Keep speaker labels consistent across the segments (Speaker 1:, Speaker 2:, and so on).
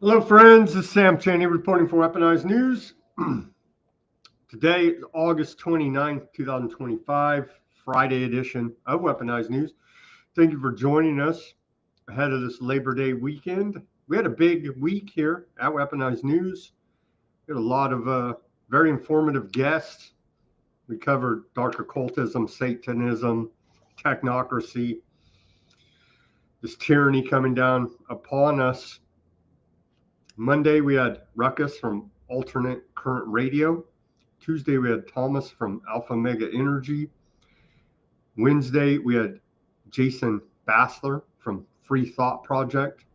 Speaker 1: Hello, friends. This is Sam Cheney reporting for Weaponized News. Today is August 29th, 2025, Friday edition of Weaponized News. Thank you for joining us ahead of this Labor Day weekend. We had a big week here at Weaponized News. We had a lot of very informative guests. We covered dark occultism, Satanism, technocracy, this tyranny coming down upon us. Monday, we had Ruckus from Alternate Current Radio. Tuesday, we had Thomas from Alpha Mega Energy. Wednesday, we had Jason Bassler from Free Thought Project.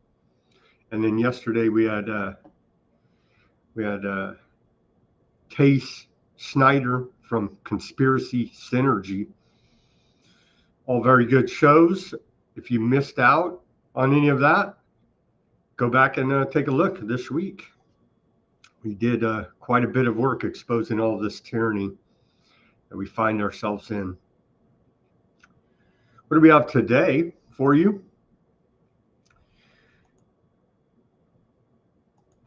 Speaker 1: And then yesterday, we had Case Snyder from Conspiracy Synergy. All very good shows. If you missed out on any of that, go back and take a look this week. We did quite a bit of work exposing all of this tyranny that we find ourselves in. What do we have today for you?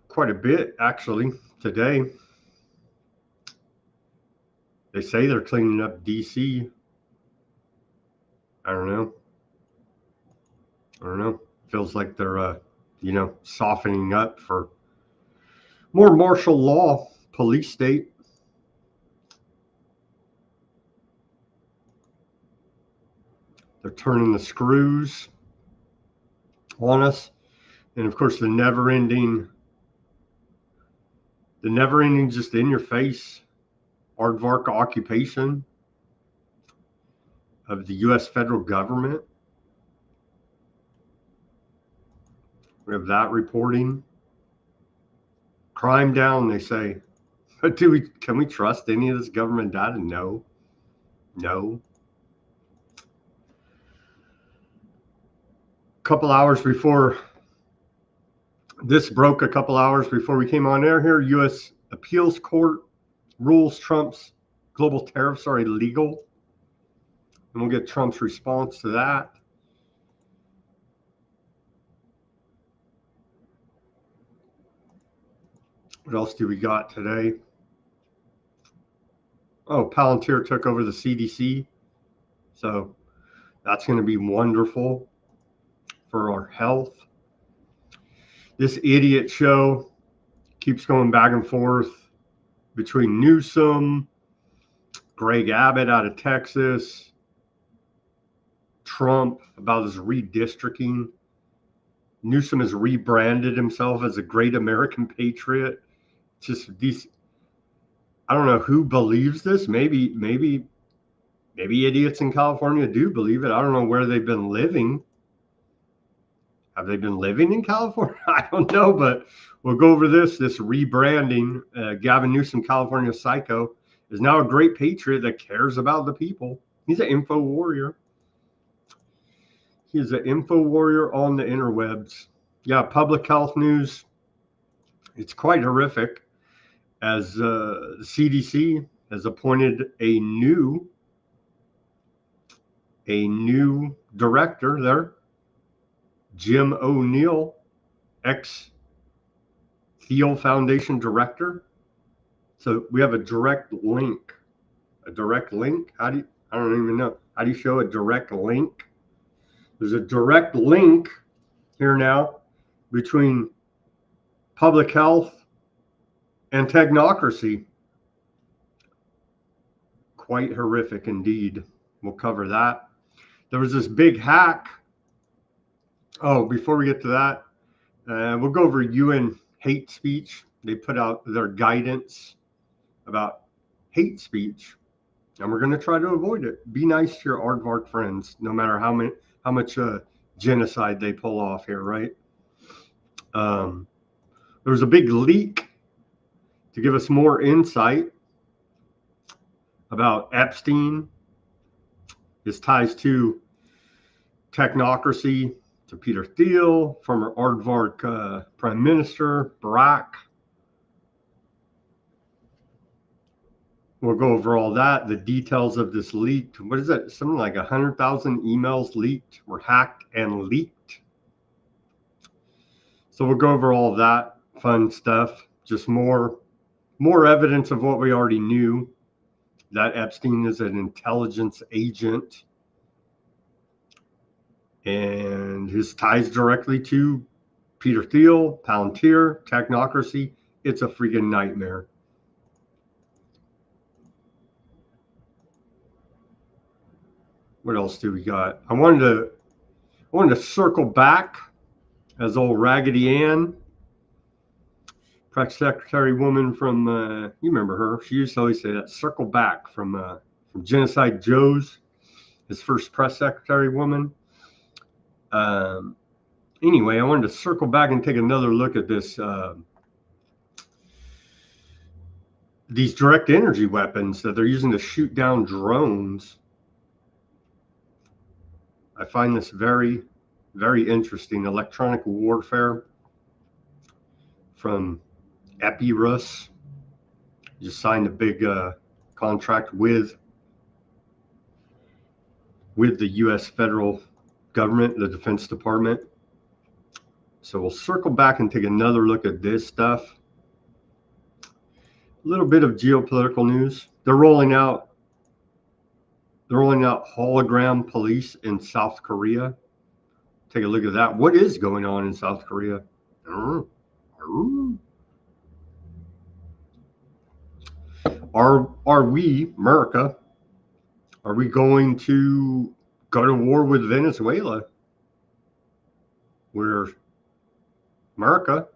Speaker 1: Quite a bit, actually, today. They say they're cleaning up DC. I don't know. Feels like they're softening up for more martial law, police state. They're turning the screws on us. And of course, the never-ending just in your face aardvark occupation of the U.S. federal government. We have that reporting. Crime down, they say. But can we trust any of this government data? No. A couple hours before this broke, a couple hours before we came on air here, U.S. Appeals Court rules Trump's global tariffs are illegal. And we'll get Trump's response to that. What else do we got today? Oh, Palantir took over the CDC. So that's going to be wonderful for our health. This idiot show keeps going back and forth between Newsom, Greg Abbott out of Texas, Trump about his redistricting. Newsom has rebranded himself as a great American patriot. Just these, I don't know who believes this. Maybe idiots in California do believe it. I don't know where they've been living. Have they been living in California? I don't know, but we'll go over this rebranding. Gavin Newsom, California psycho, is now a great patriot that cares about the people. He's an info warrior. He is an info warrior on the interwebs. Yeah, public health news. It's quite horrific, as the CDC has appointed a new director there, Jim O'Neill, ex-Thiel Foundation director. So we have a direct link. A direct link? I don't even know. How do you show a direct link? There's a direct link here now between public health and technocracy. Quite horrific indeed. We'll cover that. There was this big hack. Oh, before we get to that, we'll go over UN hate speech. They put out their guidance about hate speech, and we're going to try to avoid it. Be nice to your aardvark friends, no matter how much genocide they pull off here, right? There was a big leak to give us more insight about Epstein, his ties to technocracy, to Peter Thiel, former aardvark Prime Minister, Barak. We'll go over all that, the details of this leak. What is that? Something like 100,000 emails leaked, were hacked and leaked. So we'll go over all of that. fun stuff. Just more evidence of what we already knew, that Epstein is an intelligence agent and his ties directly to Peter Thiel, Palantir, Technocracy. It's a freaking nightmare. What else do we got? I wanted to circle back as old Raggedy Ann, press secretary woman from you remember her? She used to always say that. Circle back from Genocide Joe's, his first press secretary woman. Anyway, I wanted to circle back and take another look at this. These direct energy weapons that they're using to shoot down drones. I find this very, very interesting. Electronic warfare from Epirus just signed a big contract with the U.S. federal government, the Defense Department. So we'll circle back and take another look at this stuff. A little bit of geopolitical news. They're rolling out hologram police in South Korea. Take a look at that. What is going on in South Korea? Are we, America, are we going to go to war with Venezuela? Where America,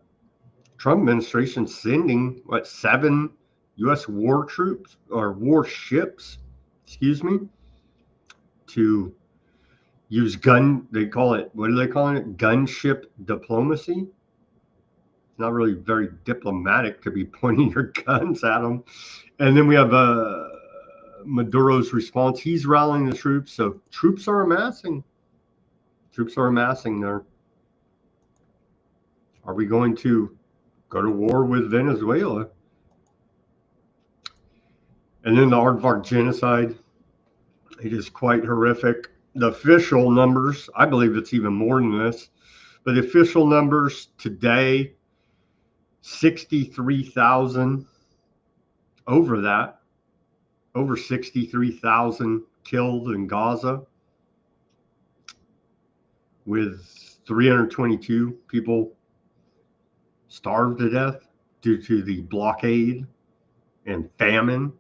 Speaker 1: Trump administration sending, 7 U.S. war troops or warships, to use they call it, what are they calling it? Gunship diplomacy. It's not really very diplomatic to be pointing your guns at them. And then we have Maduro's response. He's rallying the troops. So troops are amassing. There. Are we going to go to war with Venezuela? And then the Aardvark genocide. It is quite horrific. The official numbers, I believe it's even more than this, but the official numbers today, 63,000, over 63,000 killed in Gaza, with 322 people starved to death due to the blockade and famine.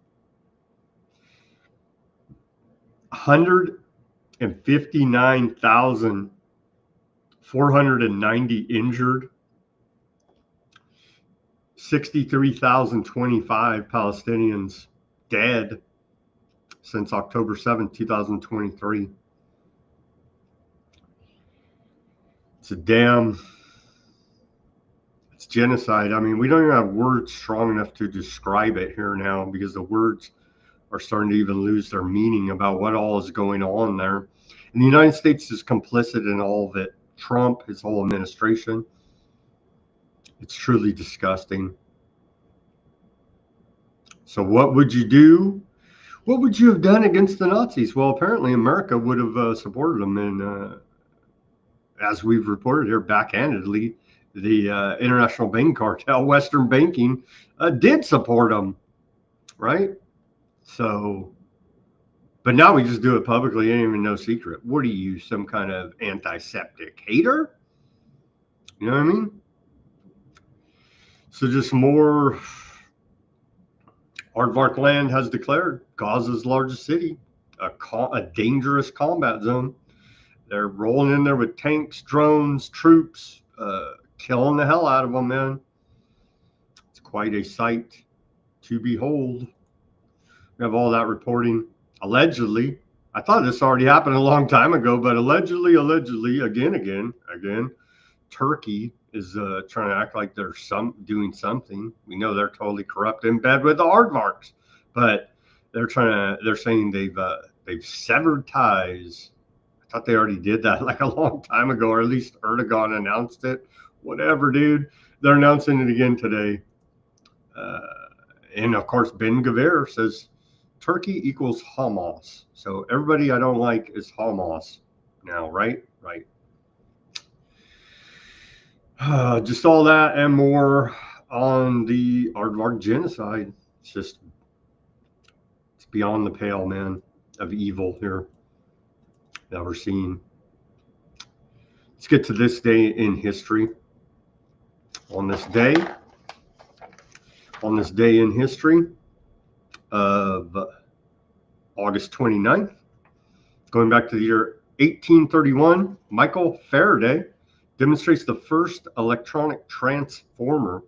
Speaker 1: 159,490 injured, 63,025 Palestinians dead since October 7th, 2023. It's genocide. I mean, we don't even have words strong enough to describe it here now, because the words are starting to even lose their meaning about what all is going on there. And the United States is complicit in all of it. Trump, his whole administration. It's truly disgusting. So what would you do? What would you have done against the Nazis? Well, apparently America would have supported them. And as we've reported here, backhandedly, the international bank cartel, Western banking, did support them, right? So, but now we just do it publicly, ain't even no secret. What are you, some kind of antiseptic hater? You know what I mean? So just more. Aardvark Land has declared Gaza's largest city a dangerous combat zone. They're rolling in there with tanks, drones, troops, killing the hell out of them, man. It's quite a sight to behold. We have all that reporting. Allegedly, I thought this already happened a long time ago, but allegedly, again, Turkey is trying to act like they're doing something. We know they're totally corrupt, in bed with the Aardvarks, but they're saying they've severed ties. I thought they already did that like a long time ago, or at least Erdogan announced it. Whatever, dude. They're announcing it again today. And of course, Ben Gvir says Turkey equals Hamas. So everybody I don't like is Hamas now, right? Right. Just all that and more on the aardvark genocide. It's beyond the pale, man, of evil here that we're seeing. Let's get to this day in history. On this day in history of August 29th, going back to the year 1831, Michael Faraday demonstrates the first electronic transformer.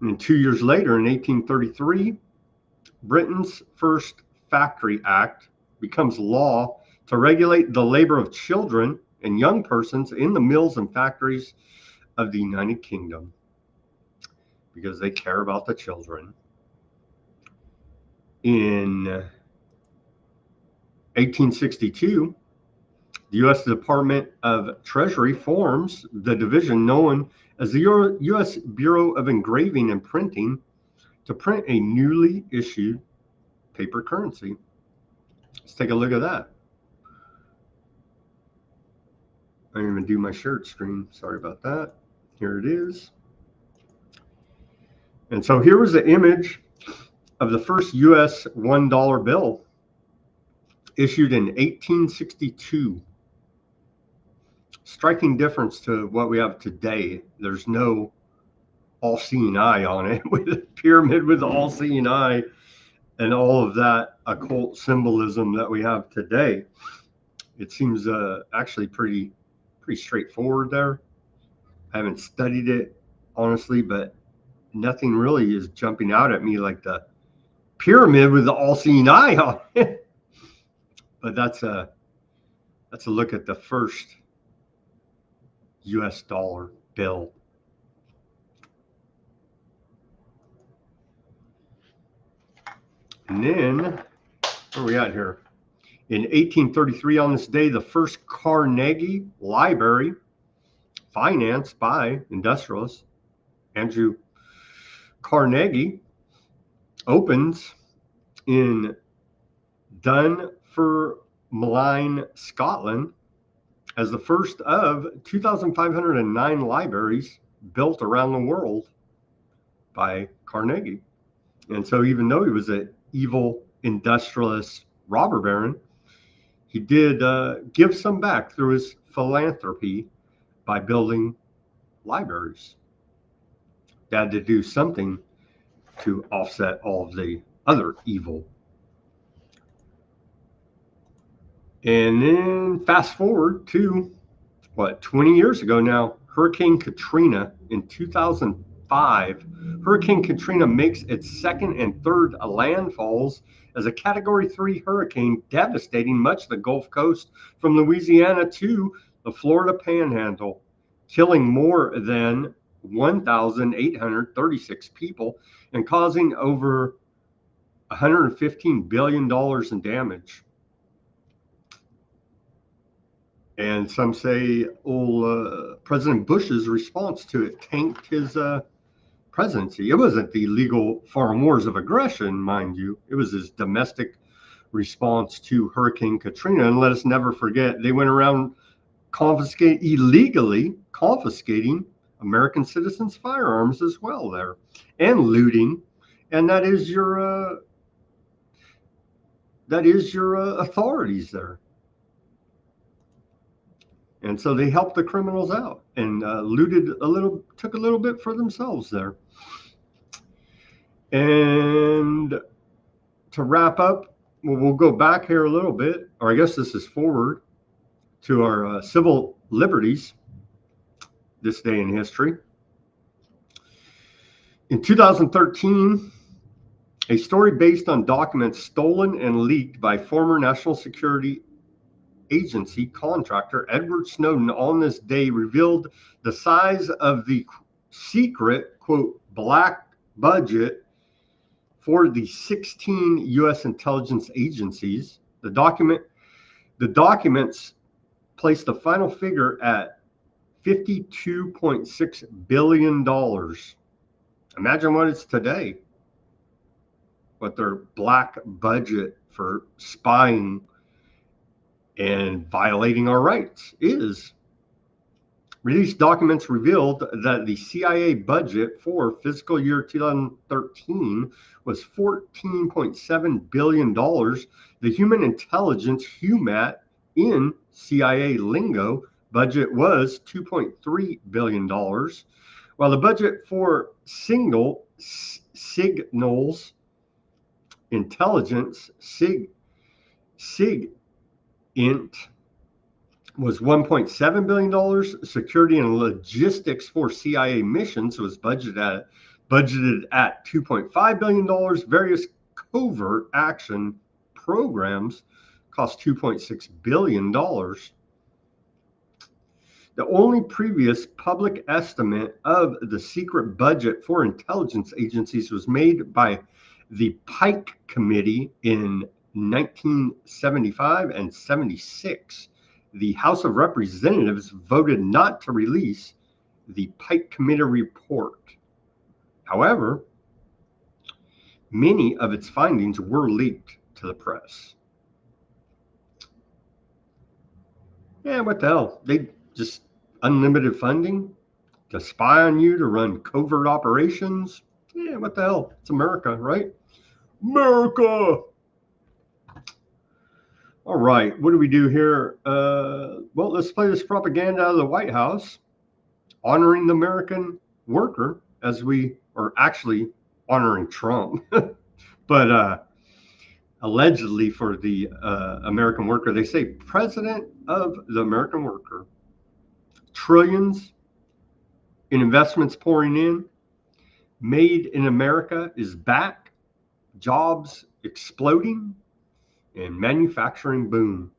Speaker 1: And 2 years later, in 1833, Britain's first Factory Act becomes law to regulate the labor of children and young persons in the mills and factories of the United Kingdom, because they care about the children. In 1862, the U.S. Department of Treasury forms the division known as the U.S. Bureau of Engraving and Printing to print a newly issued paper currency. Let's take a look at that. I didn't even do my shared screen. Sorry about that. Here it is. And so here was the image of the first U.S. $1 bill issued in 1862. Striking difference to what we have today. There's no all-seeing eye on it, with a pyramid with the all-seeing eye and all of that occult symbolism that we have today. It seems actually pretty straightforward there. I haven't studied it, honestly, but nothing really is jumping out at me like the pyramid with the all-seeing eye on it. But that's a look at the first US dollar bill. And then, where are we at here? In 1833, on this day, the first Carnegie Library, financed by industrialist Andrew Carnegie, opens in Dunfermline, Scotland, as the first of 2,509 libraries built around the world by Carnegie. And so even though he was an evil industrialist robber baron, he did give some back through his philanthropy by building libraries. They had to do something to offset all of the other evil. And then fast forward to, 20 years ago now, Hurricane Katrina in 2005. Hurricane Katrina makes its second and third landfalls as a Category 3 hurricane, devastating much of the Gulf Coast from Louisiana to the Florida Panhandle, killing more than 1,836 people and causing over $115 billion in damage. And some say President Bush's response to it tanked his presidency. It wasn't the legal foreign wars of aggression, mind you. It was his domestic response to Hurricane Katrina. And let us never forget, they went around illegally confiscating American citizens' firearms as well there, and looting. And that is your authorities there. And so they helped the criminals out and took a little bit for themselves there. And to wrap up, we'll go back here a little bit, or I guess this is forward to our civil liberties this day in history. In 2013, a story based on documents stolen and leaked by former National Security Agency contractor Edward Snowden on this day revealed the size of the secret, quote, black budget for the 16 U.S. intelligence agencies. The documents placed the final figure at $52.6 billion. Imagine what it's today, what their black budget for spying and violating our rights is. Released documents revealed that the CIA budget for fiscal year 2013 was $14.7 billion. The Human Intelligence HUMAT in CIA lingo budget was $2.3 billion, while the budget for signals intelligence, SIGINT, was $1.7 billion. Security and logistics for CIA missions was budgeted at $2.5 billion. Various covert action programs cost $2.6 billion. The only previous public estimate of the secret budget for intelligence agencies was made by the Pike Committee in 1975 and 76. The House of Representatives voted not to release the Pike Committee report. However, many of its findings were leaked to the press. Yeah, what the hell? They just unlimited funding to spy on you, to run covert operations. Yeah, what the hell? It's America, right? America! All right, what do we do here? Well, let's play this propaganda out of the White House, honoring the American worker, as we are actually honoring Trump, but allegedly for the American worker. They say president of the American worker, trillions in investments pouring in, made in America is back, jobs exploding, and manufacturing boom.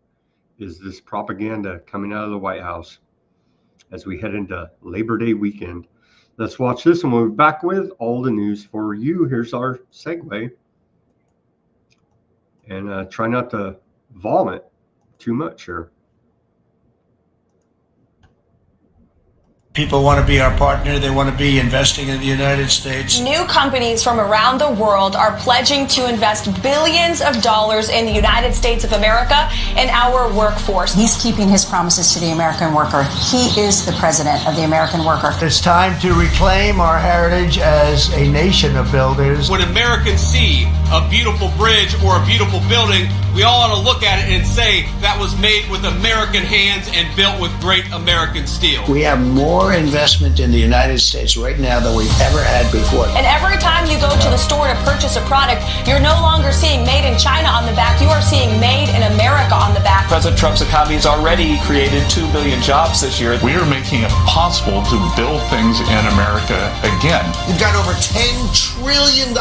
Speaker 1: Is this propaganda coming out of the White House as we head into Labor Day weekend? Let's watch this, and we'll be back with all the news for you. Here's our segue. And try not to vomit too much here.
Speaker 2: People want to be our partner. They want to be investing in the United States.
Speaker 3: New companies from around the world are pledging to invest billions of dollars in the United States of America and our workforce.
Speaker 4: He's keeping his promises to the American worker. He is the president of the American worker.
Speaker 2: It's time to reclaim our heritage as a nation of builders.
Speaker 5: When Americans see a beautiful bridge or a beautiful building, we all ought to look at it and say that was made with American hands and built with great American steel.
Speaker 2: We have more investment in the United States right now than we've ever had before.
Speaker 3: And every time you go to the store to purchase a product, you're no longer seeing made in China on the back. You are seeing made in America on the back.
Speaker 6: President Trump's economy has already created 2 billion jobs this year.
Speaker 7: We are making it possible to build things in America again.
Speaker 8: We've got over $10 trillion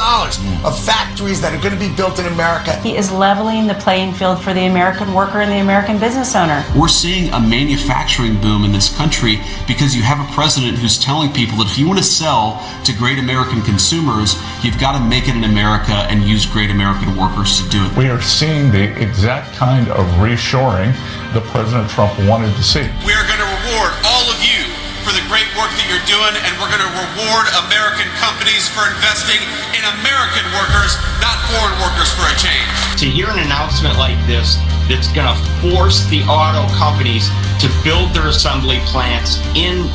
Speaker 8: of factories that are going to be built in America.
Speaker 4: He is leveling the playing field for the American worker and the American business owner.
Speaker 9: We're seeing a manufacturing boom in this country because you have a president who's telling people that if you want to sell to great American consumers, you've got to make it in America and use great American workers to do it.
Speaker 7: We are seeing the exact kind of reshoring that President Trump wanted to see.
Speaker 5: We are going to reward all of you for the great work that you're doing, and we're going to reward American companies for investing in American workers, not foreign workers for a change.
Speaker 10: To hear an announcement like this that's going to force the auto companies to build their assembly plants in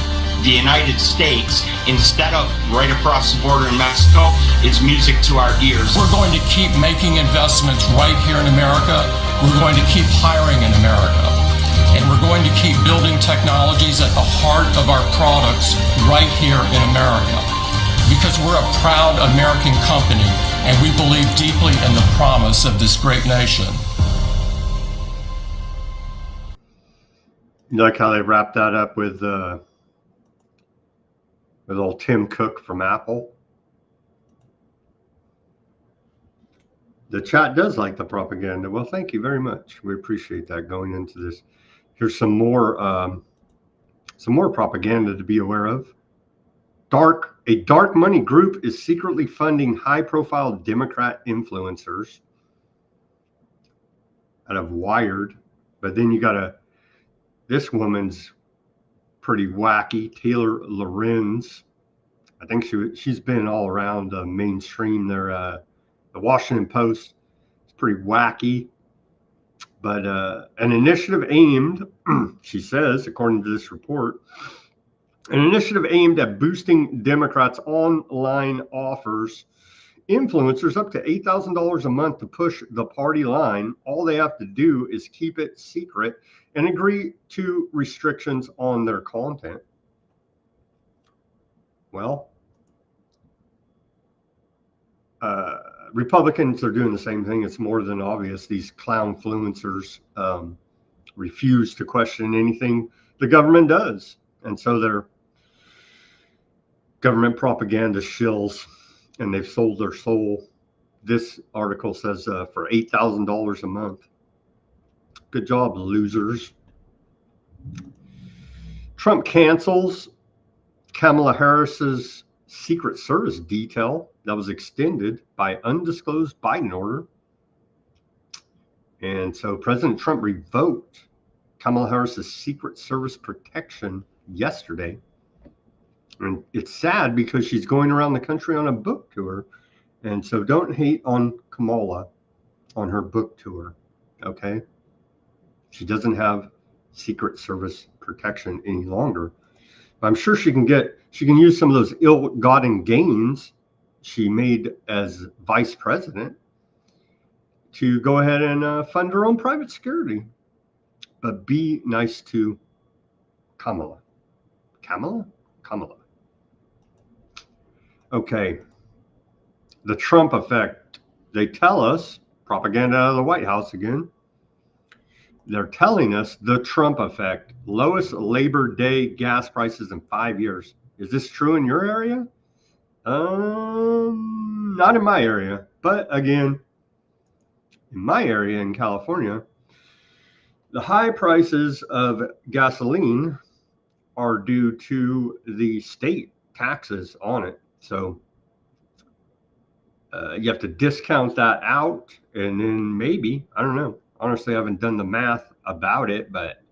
Speaker 10: the United States instead of right across the border in Mexico is music to our ears.
Speaker 11: We're going to keep making investments right here in America. We're going to keep hiring in America. And we're going to keep building technologies at the heart of our products right here in America. Because we're a proud American company and we believe deeply in the promise of this great nation.
Speaker 1: You like how they wrapped that up with old Tim Cook from Apple? The chat does like the propaganda. Well, thank you very much. We appreciate that going into this. Here's some more propaganda to be aware of. A dark money group is secretly funding high-profile Democrat influencers out of Wired. But then you got this woman's pretty wacky, Taylor Lorenz. I think she's been all around the mainstream there. The Washington Post. It's pretty wacky. But an initiative aimed, she says, according to this report, An initiative aimed at boosting Democrats' online offers influencers up to $8,000 a month to push the party line. All they have to do is keep it secret and agree to restrictions on their content. Well, Republicans are doing the same thing. It's more than obvious. These clownfluencers refuse to question anything the government does. And so they're government propaganda shills, and they've sold their soul. This article says for $8,000 a month. Good job, losers. Trump cancels Kamala Harris's Secret Service detail that was extended by undisclosed Biden order. And so President Trump revoked Kamala Harris's Secret Service protection yesterday. And it's sad because she's going around the country on a book tour. And so don't hate on Kamala on her book tour, okay? She doesn't have Secret Service protection any longer. I'm sure she can use some of those ill-gotten gains she made as vice president to go ahead and fund her own private security. But be nice to Kamala. Kamala? Okay. The Trump effect. They tell us, propaganda out of the White House again, they're telling us the Trump effect, lowest Labor Day gas prices in 5 years. Is this true in your area? Not in my area, but again, in my area in California, the high prices of gasoline are due to the state taxes on it. So you have to discount that out, and then maybe, I don't know. Honestly, I haven't done the math about it, but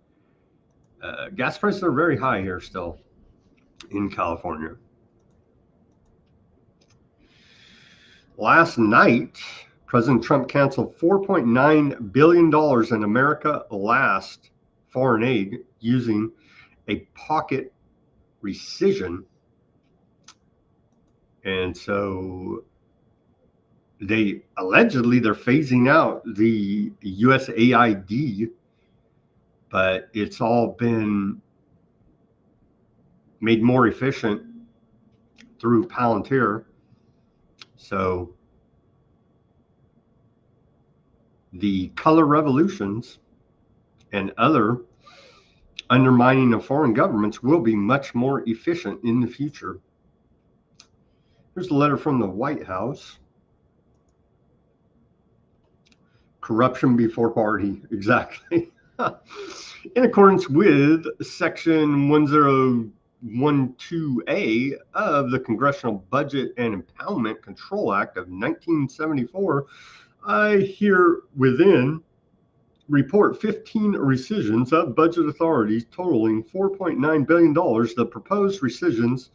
Speaker 1: gas prices are very high here still in California. Last night, President Trump canceled $4.9 billion in America Last foreign aid using a pocket rescission. And so they're phasing out the USAID, but it's all been made more efficient through Palantir. So the color revolutions and other undermining of foreign governments will be much more efficient in the future. Here's a letter from the White House. Corruption before party, exactly. In accordance with Section 1012A of the Congressional Budget and Impoundment Control Act of 1974, I herewith report 15 rescissions of budget authorities totaling $4.9 billion. The proposed rescissions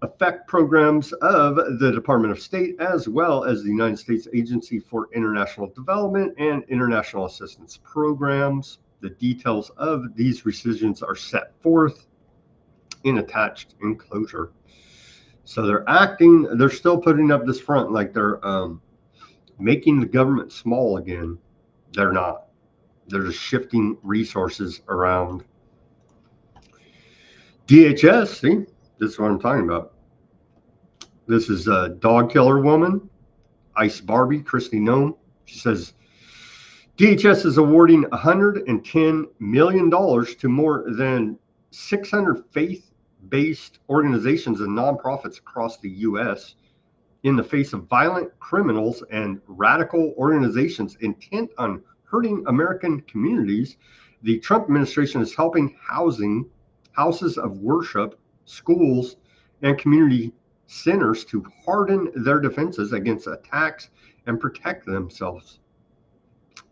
Speaker 1: affect programs of the Department of State as well as the United States Agency for International Development and International Assistance Programs. The details of these rescissions are set forth in attached enclosure. So they're still putting up this front like they're making the government small again. They're not. They're just shifting resources around. DHS, see? This is what I'm talking about. This is a dog killer woman, Ice Barbie, Christy Nome. She says, DHS is awarding $110 million to more than 600 faith-based organizations and nonprofits across the U.S. in the face of violent criminals and radical organizations intent on hurting American communities. The Trump administration is helping houses of worship, schools, and community centers to harden their defenses against attacks and protect themselves.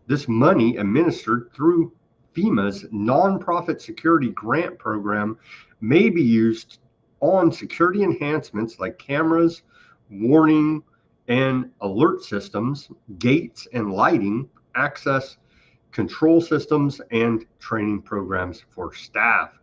Speaker 1: This money, administered through FEMA's nonprofit security grant program, may be used on security enhancements like cameras, warning and alert systems, gates and lighting, access control systems, and training programs for staff.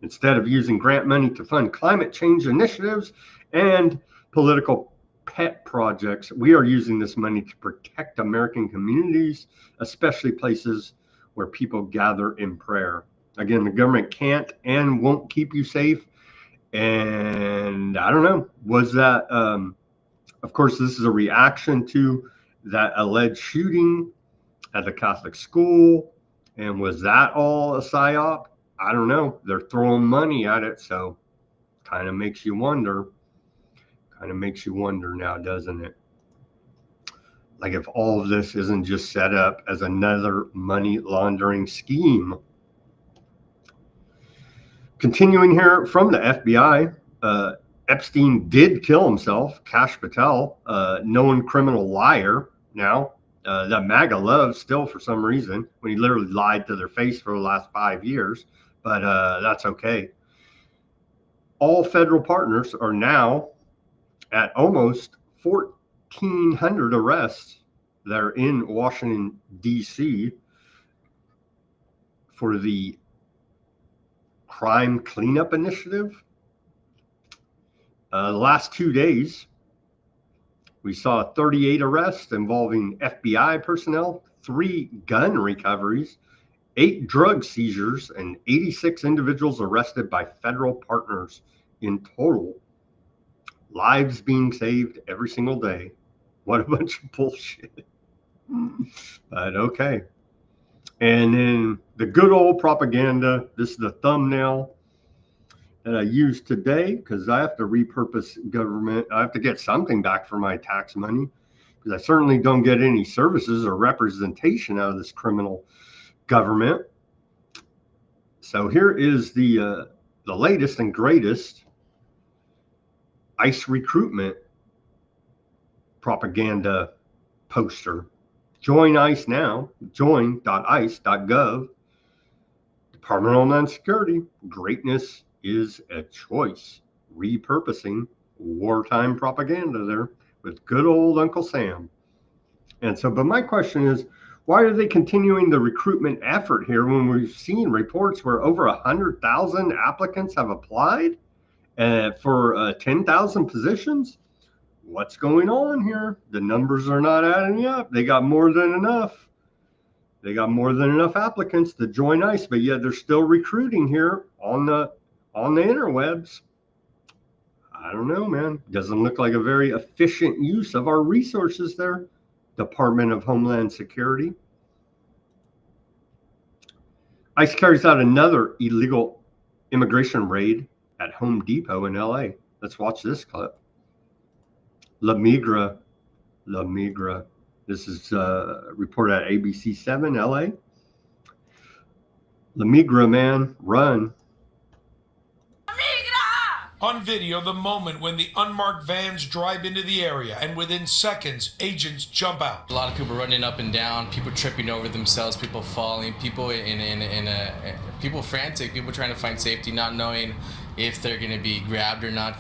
Speaker 1: Instead of using grant money to fund climate change initiatives and political pet projects, we are using this money to protect American communities, especially places where people gather in prayer. Again, the government can't and won't keep you safe. And I don't know, was that, of course, this is a reaction to that alleged shooting at the Catholic school. And was that all a psyop? I don't know. They're throwing money at it, so kind of makes you wonder. Kind of makes you wonder now, doesn't it? Like if all of this isn't just set up as another money laundering scheme. Continuing here from the FBI, Epstein did kill himself, Cash Patel, known criminal liar now, that MAGA loves still for some reason, when he literally lied to their face for the last 5 years, but that's okay. All federal partners are now at almost 1,400 arrests that are in Washington, D.C. for the Crime Cleanup Initiative. The last 2 days, we saw 38 arrests involving FBI personnel, 3 gun recoveries, 8 drug seizures, and 86 individuals arrested by federal partners in total. Lives being saved every single day. What a bunch of bullshit. But okay. And then the good old propaganda. This is the thumbnail that I used today because I have to repurpose government. I have to get something back for my tax money because I certainly don't get any services or representation out of this criminal government. So here is the latest and greatest ICE recruitment propaganda poster. Join ICE now. Join.ice.gov. Department of Homeland Security. Greatness is a choice. Repurposing wartime propaganda there with good old Uncle Sam. And so, but my question is, why are they continuing the recruitment effort here when we've seen reports where over 100,000 applicants have applied for 10,000 positions? What's going on here? The numbers are not adding up. They got more than enough. They got more than enough applicants to join ICE, but yet they're still recruiting here on the interwebs. I don't know, man. Doesn't look like a very efficient use of our resources there. Department of Homeland Security. ICE carries out another illegal immigration raid at Home Depot in LA. Let's watch this clip. La Migra. This is reported at ABC 7 LA. La Migra, man, run.
Speaker 12: On video, the moment when the unmarked vans drive into the area, and within seconds, agents jump out.
Speaker 13: A lot of people running up and down, people tripping over themselves, people falling, people people frantic, people trying to find safety, not knowing if they're going to be grabbed or not.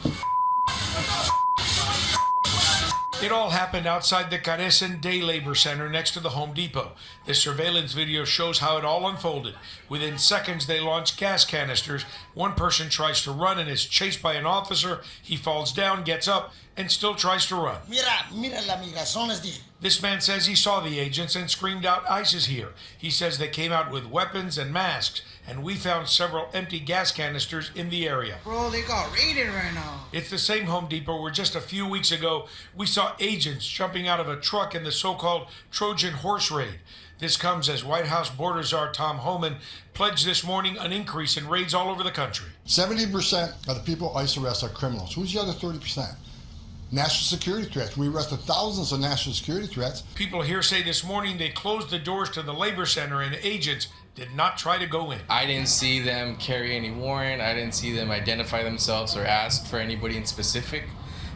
Speaker 12: It all happened outside the Carecen Day Labor Center next to the Home Depot. This surveillance video shows how it all unfolded. Within seconds, they launched gas canisters. One person tries to run and is chased by an officer. He falls down, gets up, and still tries to run.
Speaker 8: Mira la migración, les dije.
Speaker 12: This man says he saw the agents and screamed out, "ICE is here." He says they came out with weapons and masks, and we found several empty gas canisters in the area.
Speaker 8: Bro, they got raided right now.
Speaker 12: It's the same Home Depot where just a few weeks ago, we saw agents jumping out of a truck in the so-called Trojan horse raid. This comes as White House border czar Tom Homan pledged this morning an increase in raids all over the country.
Speaker 14: 70% of the people ICE arrests are criminals. Who's the other 30%? National security threats. We arrested thousands of national security threats.
Speaker 12: People here say this morning they closed the doors to the labor center and agents did not try to go in.
Speaker 13: I didn't see them carry any warrant. I didn't see them identify themselves or ask for anybody in specific.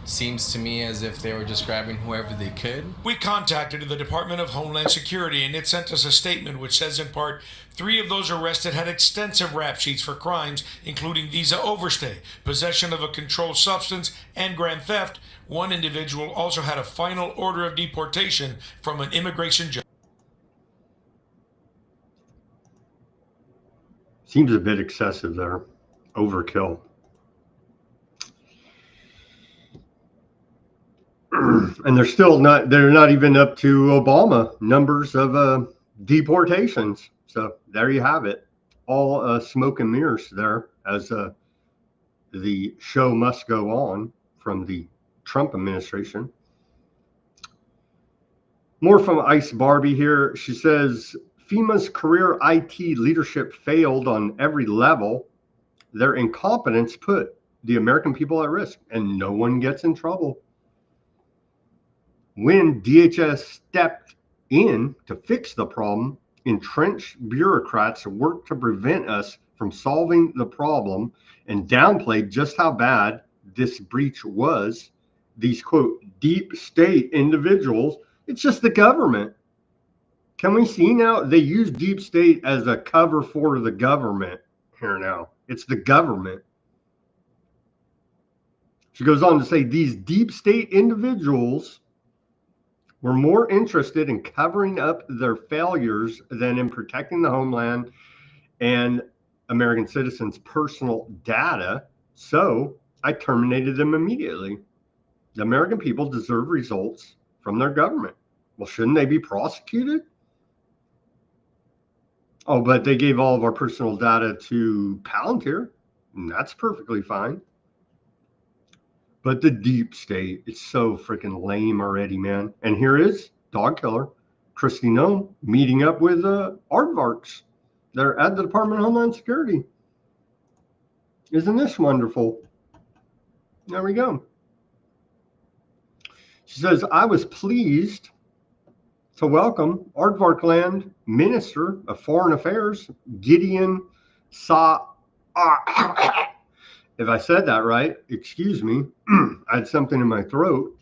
Speaker 13: Seems to me as if they were just grabbing whoever they could.
Speaker 12: We contacted the Department of Homeland Security and it sent us a statement which says in part, 3 of those arrested had extensive rap sheets for crimes, including visa overstay, possession of a controlled substance, and grand theft. One individual also had a final order of deportation from an immigration judge.
Speaker 1: Seems a bit excessive there. overkill. And they're not even up to Obama numbers of deportations. So there you have it. All smoke and mirrors there, as the show must go on from the Trump administration. More from Ice Barbie here. She says, FEMA's career IT leadership failed on every level. Their incompetence put the American people at risk, and no one gets in trouble. When DHS stepped in to fix the problem, entrenched bureaucrats worked to prevent us from solving the problem and downplayed just how bad this breach was. These, quote, deep state individuals, it's just the government. Can we see now? They use deep state as a cover for the government here now. It's the government. She goes on to say these deep state individuals were more interested in covering up their failures than in protecting the homeland and American citizens' personal data. So I terminated them immediately. The American people deserve results from their government. Well, shouldn't they be prosecuted? Oh, but they gave all of our personal data to Palantir, and that's perfectly fine. But the deep state, it's so freaking lame already, man. And here is dog killer Kristi Noem meeting up with aardvarks. They're at the Department of Homeland Security. Isn't this wonderful? There we go. She says, I was pleased to welcome Aardvarkland Minister of Foreign Affairs, Gideon Sa. If I said that right, excuse me, I had something in my throat.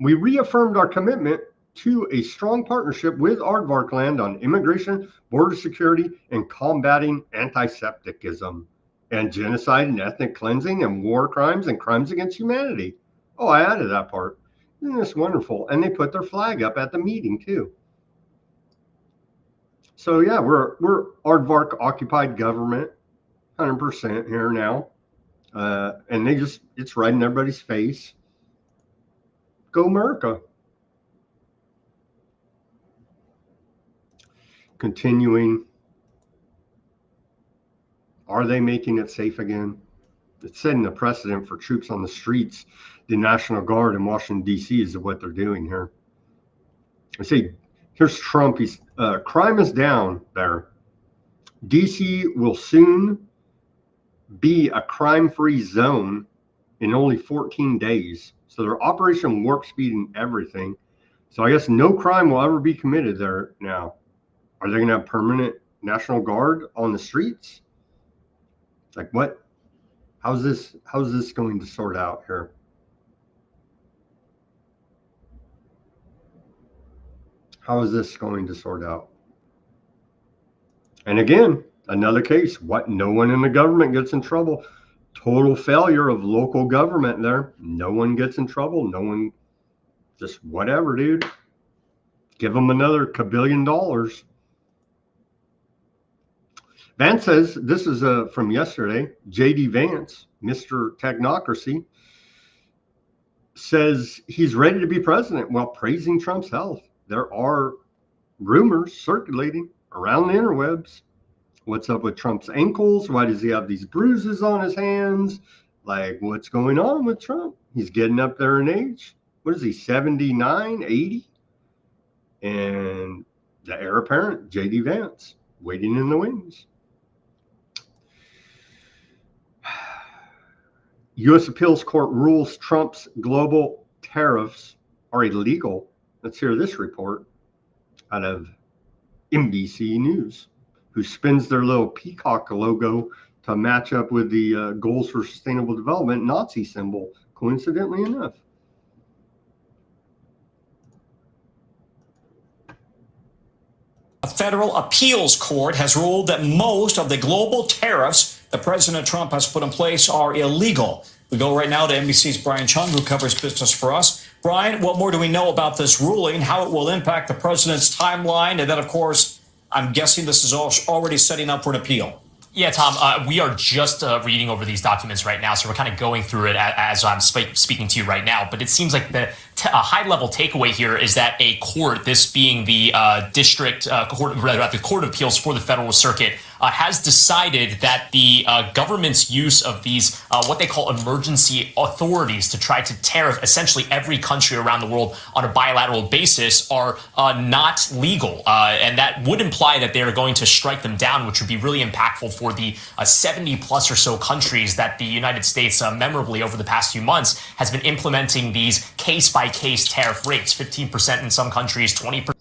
Speaker 1: We reaffirmed our commitment to a strong partnership with Aardvarkland on immigration, border security, and combating anti-Septicism and genocide and ethnic cleansing and war crimes and crimes against humanity. Oh, I added that part. Isn't this wonderful? And they put their flag up at the meeting too. So yeah, we're Aardvark occupied government. 100% here now, and it's right in everybody's face. Go America. Continuing, are they making it safe again? It's setting a precedent for troops on the streets. The National Guard in Washington, D.C. is what they're doing here. I say, here's Trump. He's crime is down there. D.C. will soon be a crime-free zone in only 14 days. So they're Operation Warp Speed and everything. So I guess no crime will ever be committed there now. Are they going to have permanent National Guard on the streets? It's like, what? How's this going to sort out here? How is this going to sort out? And again, another case, what? No one in the government gets in trouble. Total failure of local government there. No one gets in trouble. No one, just whatever, dude. Give them another $1 billion. Vance says, this is from yesterday, J.D. Vance, Mr. Technocracy, says he's ready to be president while praising Trump's health. There are rumors circulating around the interwebs. What's up with Trump's ankles? Why does he have these bruises on his hands? Like, what's going on with Trump? He's getting up there in age. What is he, 79, 80? And the heir apparent, J.D. Vance, waiting in the wings. U.S. Appeals Court rules Trump's global tariffs are illegal. Let's hear this report out of NBC News, who spins their little peacock logo to match up with the goals for sustainable development Nazi symbol, coincidentally enough.
Speaker 15: A federal appeals court has ruled that most of the global tariffs that President Trump has put in place are illegal. We go right now to NBC's Brian Chung, who covers business for us. Brian, what more do we know about this ruling, how it will impact the president's timeline? And then, of course, I'm guessing this is already setting up for an appeal.
Speaker 16: Yeah, Tom, we are just reading over these documents right now, so we're kind of going through it as I'm speaking to you right now. But it seems like the high-level takeaway here is that a court, this being the the Court of Appeals for the Federal Circuit, has decided that the government's use of these what they call emergency authorities to try to tariff essentially every country around the world on a bilateral basis are not legal, and that would imply that they are going to strike them down, which would be really impactful for the 70 plus or so countries that the United States memorably over the past few months has been implementing these case-by-case tariff rates, 15% in some countries, 20%.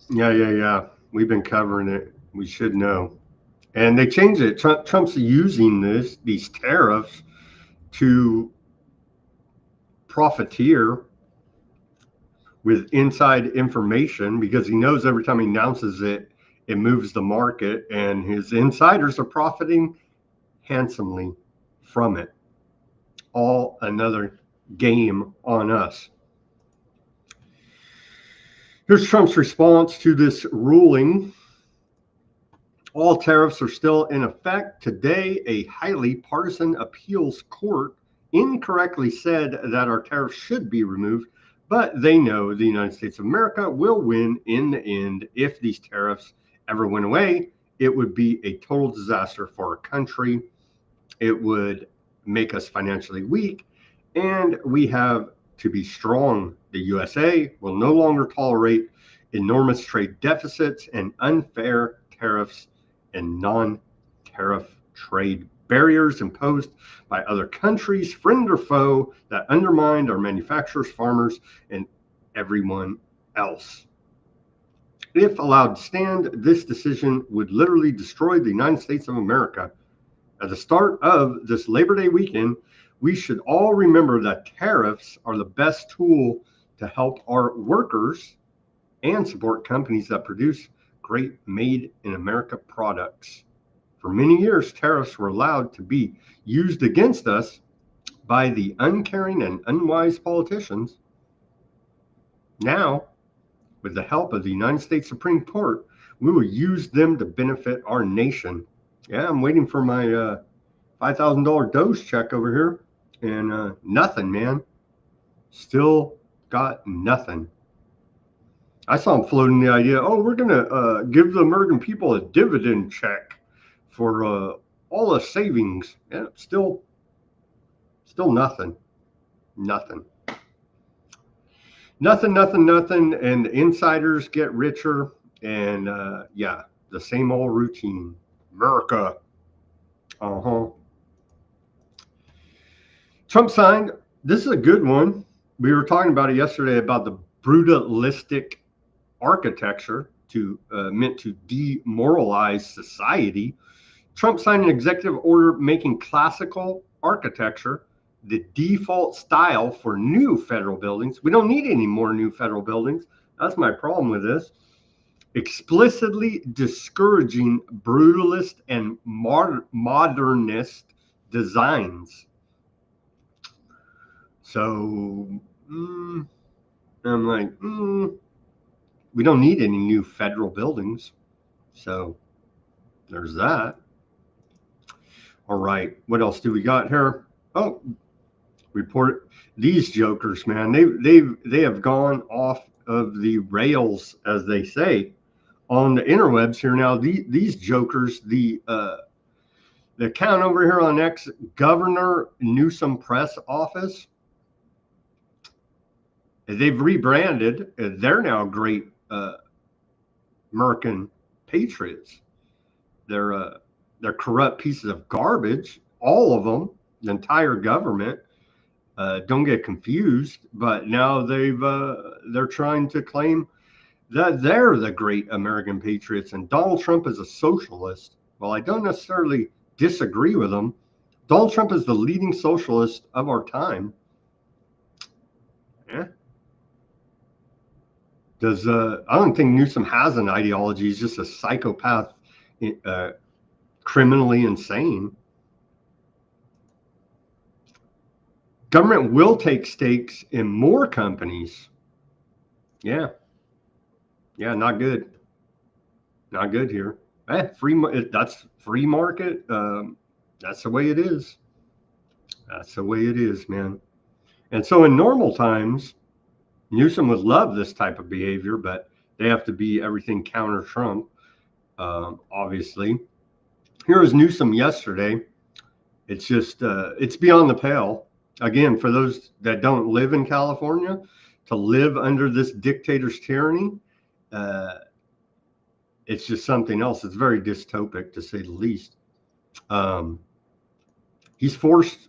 Speaker 1: Yeah. We've been covering it. We should know. And they changed it. Trump's using these tariffs to profiteer with inside information because he knows every time he announces it, it moves the market, and his insiders are profiting handsomely from it. All another game on us. Here's Trump's response to this ruling. All tariffs are still in effect. Today, a highly partisan appeals court incorrectly said that our tariffs should be removed, but they know the United States of America will win in the end. If these tariffs ever went away, it would be a total disaster for our country. It would make us financially weak, and we have to be strong. The USA will no longer tolerate enormous trade deficits and unfair tariffs and non-tariff trade barriers imposed by other countries, friend or foe, that undermine our manufacturers, farmers, and everyone else. If allowed to stand, this decision would literally destroy the United States of America. At the start of this Labor Day weekend, we should all remember that tariffs are the best tool to help our workers and support companies that produce great made in America products. For many years, tariffs were allowed to be used against us by the uncaring and unwise politicians. Now, with the help of the United States Supreme Court, we will use them to benefit our nation. Yeah, I'm waiting for my $5,000 Doge check over here, and nothing, man. Still got nothing. I saw him floating the idea, we're going to give the American people a dividend check for all the savings. Yeah, still nothing. Nothing. And insiders get richer, and the same old routine. America. Trump signed, this is a good one. We were talking about it yesterday about the brutalistic architecture meant to demoralize society. Trump signed an executive order making classical architecture the default style for new federal buildings. We don't need any more new federal buildings. That's my problem with this. Explicitly discouraging brutalist and modernist designs. So I'm like, we don't need any new federal buildings. So there's that. All right, what else do we got here? Report these jokers, man. They have gone off of the rails, as they say, on the interwebs here now. These jokers, the account over here on X, Governor Newsom press office, they've rebranded. They're now great American patriots. They're corrupt pieces of garbage, all of them, the entire government. Don't get confused, but now they're trying to claim that they're the great American patriots, and Donald Trump is a socialist. Well, I don't necessarily disagree with him. Donald Trump is the leading socialist of our time. Yeah. I don't think Newsom has an ideology. He's just a psychopath, criminally insane. Government will take stakes in more companies. Yeah, not good. Not good here. That's free market. That's the way it is. That's the way it is, man. And so in normal times, Newsom would love this type of behavior, but they have to be everything counter Trump, obviously. Here was Newsom yesterday. It's just, it's beyond the pale. Again, for those that don't live in California, to live under this dictator's tyranny, it's just something else. It's very dystopic, to say the least. He's forced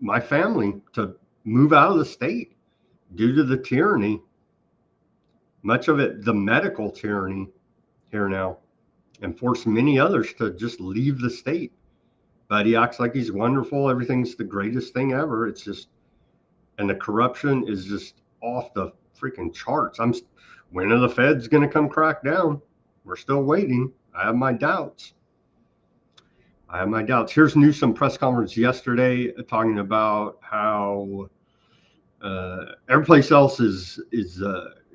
Speaker 1: my family to move out of the state due to the tyranny, much of it the medical tyranny here now, and forced many others to just leave the state. But he acts like he's wonderful. Everything's the greatest thing ever. It's just, and the corruption is just off the freaking charts. When are the feds going to come crack down? We're still waiting. I have my doubts. Here's Newsom press conference yesterday talking about how every place else is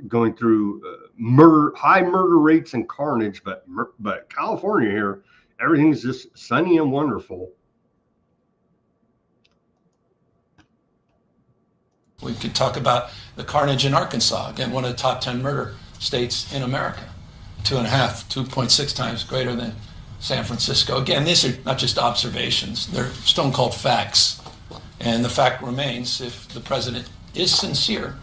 Speaker 1: going through high murder rates and carnage, but California here, everything's just sunny and wonderful.
Speaker 17: We could talk about the carnage in Arkansas, again, one of the top 10 murder states in America, 2.6 times greater than San Francisco. Again, these are not just observations, they're stone cold facts. And the fact remains, if the president is sincere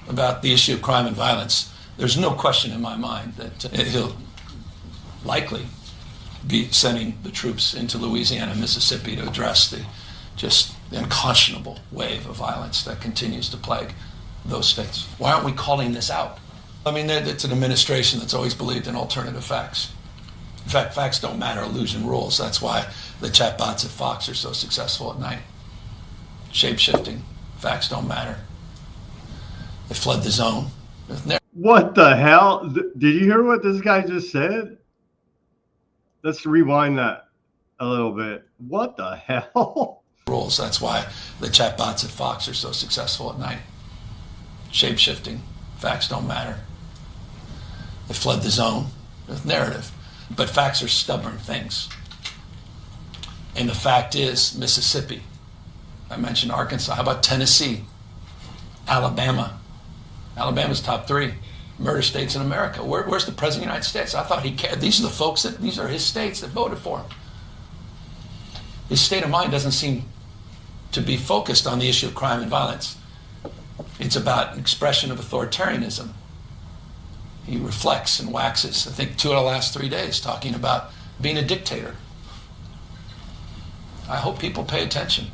Speaker 17: about the issue of crime and violence, there's no question in my mind that he'll likely be sending the troops into Louisiana and Mississippi to address the unconscionable wave of violence that continues to plague those states. Why aren't we calling this out? I mean, it's an administration that's always believed in alternative facts. In fact, facts don't matter, illusion rules. That's why the chatbots at Fox are so successful at night. Shape-shifting, facts don't matter. They flood the zone.
Speaker 1: What the hell? Did you hear what this guy just said? Let's rewind that a little bit. What the hell?
Speaker 17: Rules. That's why the chatbots at Fox are so successful at night. Shape-shifting, facts don't matter. They flood the zone with narrative. But facts are stubborn things. And the fact is, Mississippi, I mentioned Arkansas, how about Tennessee, Alabama? Alabama's top 3 murder states in America. Where's the President of the United States? I thought he cared. These are the folks these are his states that voted for him. His state of mind doesn't seem to be focused on the issue of crime and violence. It's about an expression of authoritarianism. He reflects and waxes, I think, 2 of the last 3 days, talking about being a dictator. I hope people pay attention.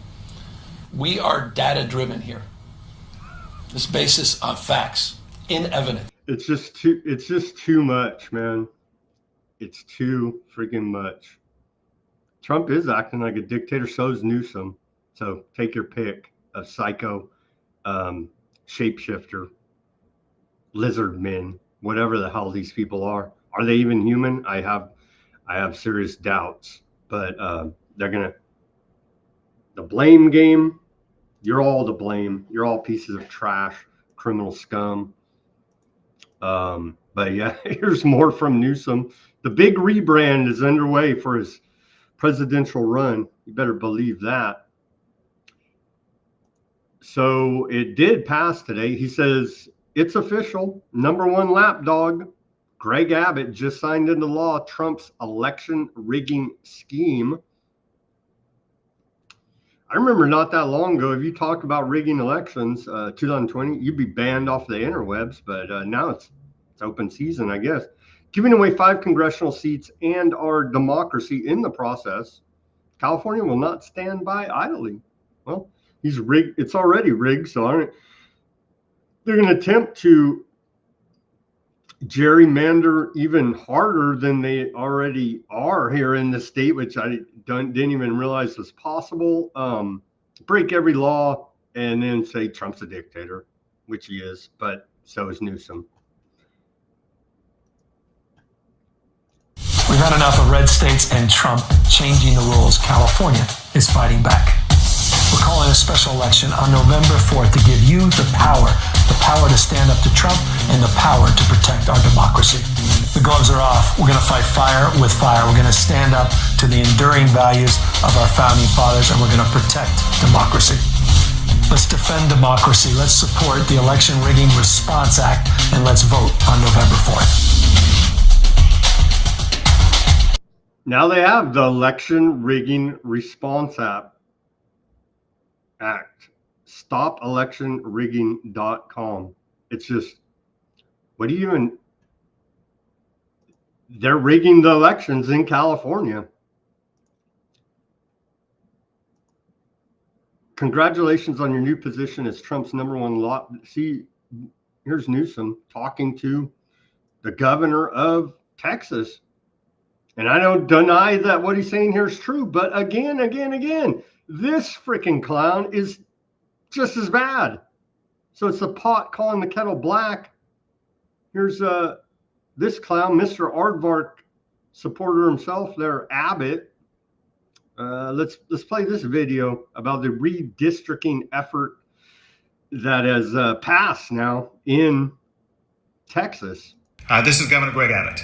Speaker 17: We are data-driven here. This basis on facts, in evidence.
Speaker 1: It's just too much, man. It's too freaking much. Trump is acting like a dictator, so is Newsom. So take your pick of psycho, shapeshifter, lizard men, whatever the hell these people are. Are they even human? I have serious doubts. But they're gonna, the blame game. You're all to blame. You're all pieces of trash, criminal scum. But yeah, here's more from Newsom. The big rebrand is underway for his presidential run. You better believe that. So it did pass today. He says it's official. #1 lapdog, Greg Abbott, just signed into law Trump's election rigging scheme. I remember not that long ago, if you talk about rigging elections, 2020, you'd be banned off the interwebs, but now it's open season, I guess. Giving away 5 congressional seats and our democracy in the process. California will not stand by idly. Well, he's rigged. It's already rigged, so they're going to attempt to gerrymander even harder than they already are here in the state, which I didn't even realize was possible. Break every law and then say Trump's a dictator, which he is, but so is Newsom.
Speaker 18: We've had enough of red states and Trump changing the rules. California is fighting back. We're calling a special election on November 4th to give you the power power to stand up to Trump and the power to protect our democracy. The gloves are off. We're going to fight fire with fire. We're going to stand up to the enduring values of our founding fathers, and we're going to protect democracy. Let's defend democracy. Let's support the Election Rigging Response Act, and let's vote on November 4th.
Speaker 1: Now they have the Election Rigging Response Act. StopElectionRigging.com. It's just, what do you even... They're rigging the elections in California. Congratulations on your new position as Trump's #1 law. See, here's Newsom talking to the governor of Texas. And I don't deny that what he's saying here is true. But again, this freaking clown is just as bad. So it's the pot calling the kettle black. Here's this clown, Mr. Aardvark supporter himself there, Abbott. Let's play this video about the redistricting effort that has passed now in Texas.
Speaker 19: This is Governor Greg Abbott.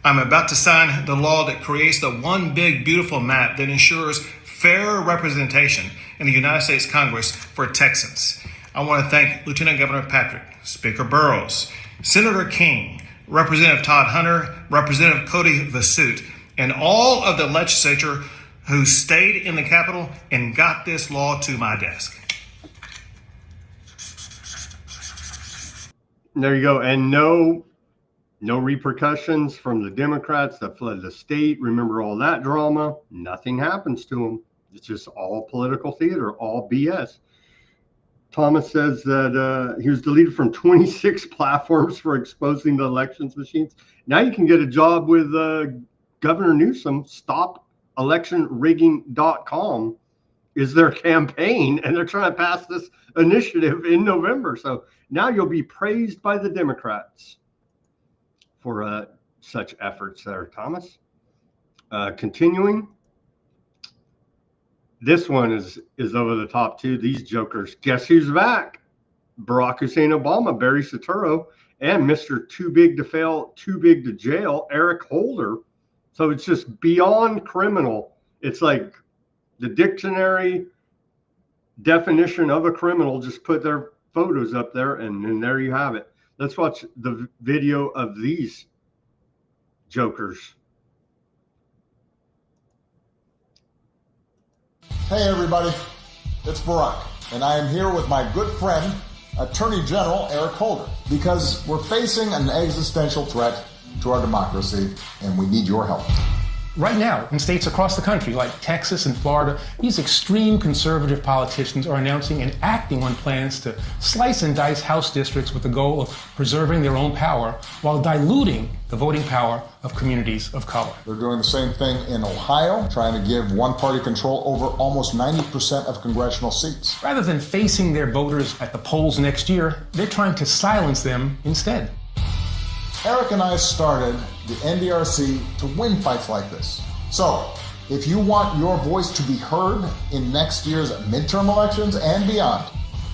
Speaker 19: I'm about to sign the law that creates the one big beautiful map that ensures fair representation in the United States Congress for Texans. I want to thank Lieutenant Governor Patrick, Speaker Burrows, Senator King, Representative Todd Hunter, Representative Cody Vasut, and all of the legislature who stayed in the Capitol and got this law to my desk.
Speaker 1: There you go. And no repercussions from the Democrats that fled the state. Remember all that drama? Nothing happens to them. It's just all political theater, all BS. Thomas says that he was deleted from 26 platforms for exposing the elections machines. Now you can get a job with Governor Newsom. StopElectionRigging.com is their campaign, and they're trying to pass this initiative in November. So now you'll be praised by the Democrats for such efforts there, Thomas. Continuing. This one is over the top too. These jokers. Guess who's back? Barack Hussein Obama, Barry Soetoro, and Mr. Too Big to Fail, Too Big to Jail, Eric Holder. So it's just beyond criminal. It's like the dictionary definition of a criminal. Just put their photos up there, and there you have it. Let's watch the video of these jokers.
Speaker 20: Hey everybody, it's Barak, and I am here with my good friend, Attorney General Eric Holder, because we're facing an existential threat to our democracy, and we need your help.
Speaker 21: Right now, in states across the country, like Texas and Florida, these extreme conservative politicians are announcing and acting on plans to slice and dice House districts with the goal of preserving their own power while diluting the voting power of communities of color.
Speaker 20: They're doing the same thing in Ohio, trying to give one-party control over almost 90% of congressional seats.
Speaker 21: Rather than facing their voters at the polls next year, they're trying to silence them instead.
Speaker 20: Eric and I started the NDRC to win fights like this. So, if you want your voice to be heard in next year's midterm elections and beyond,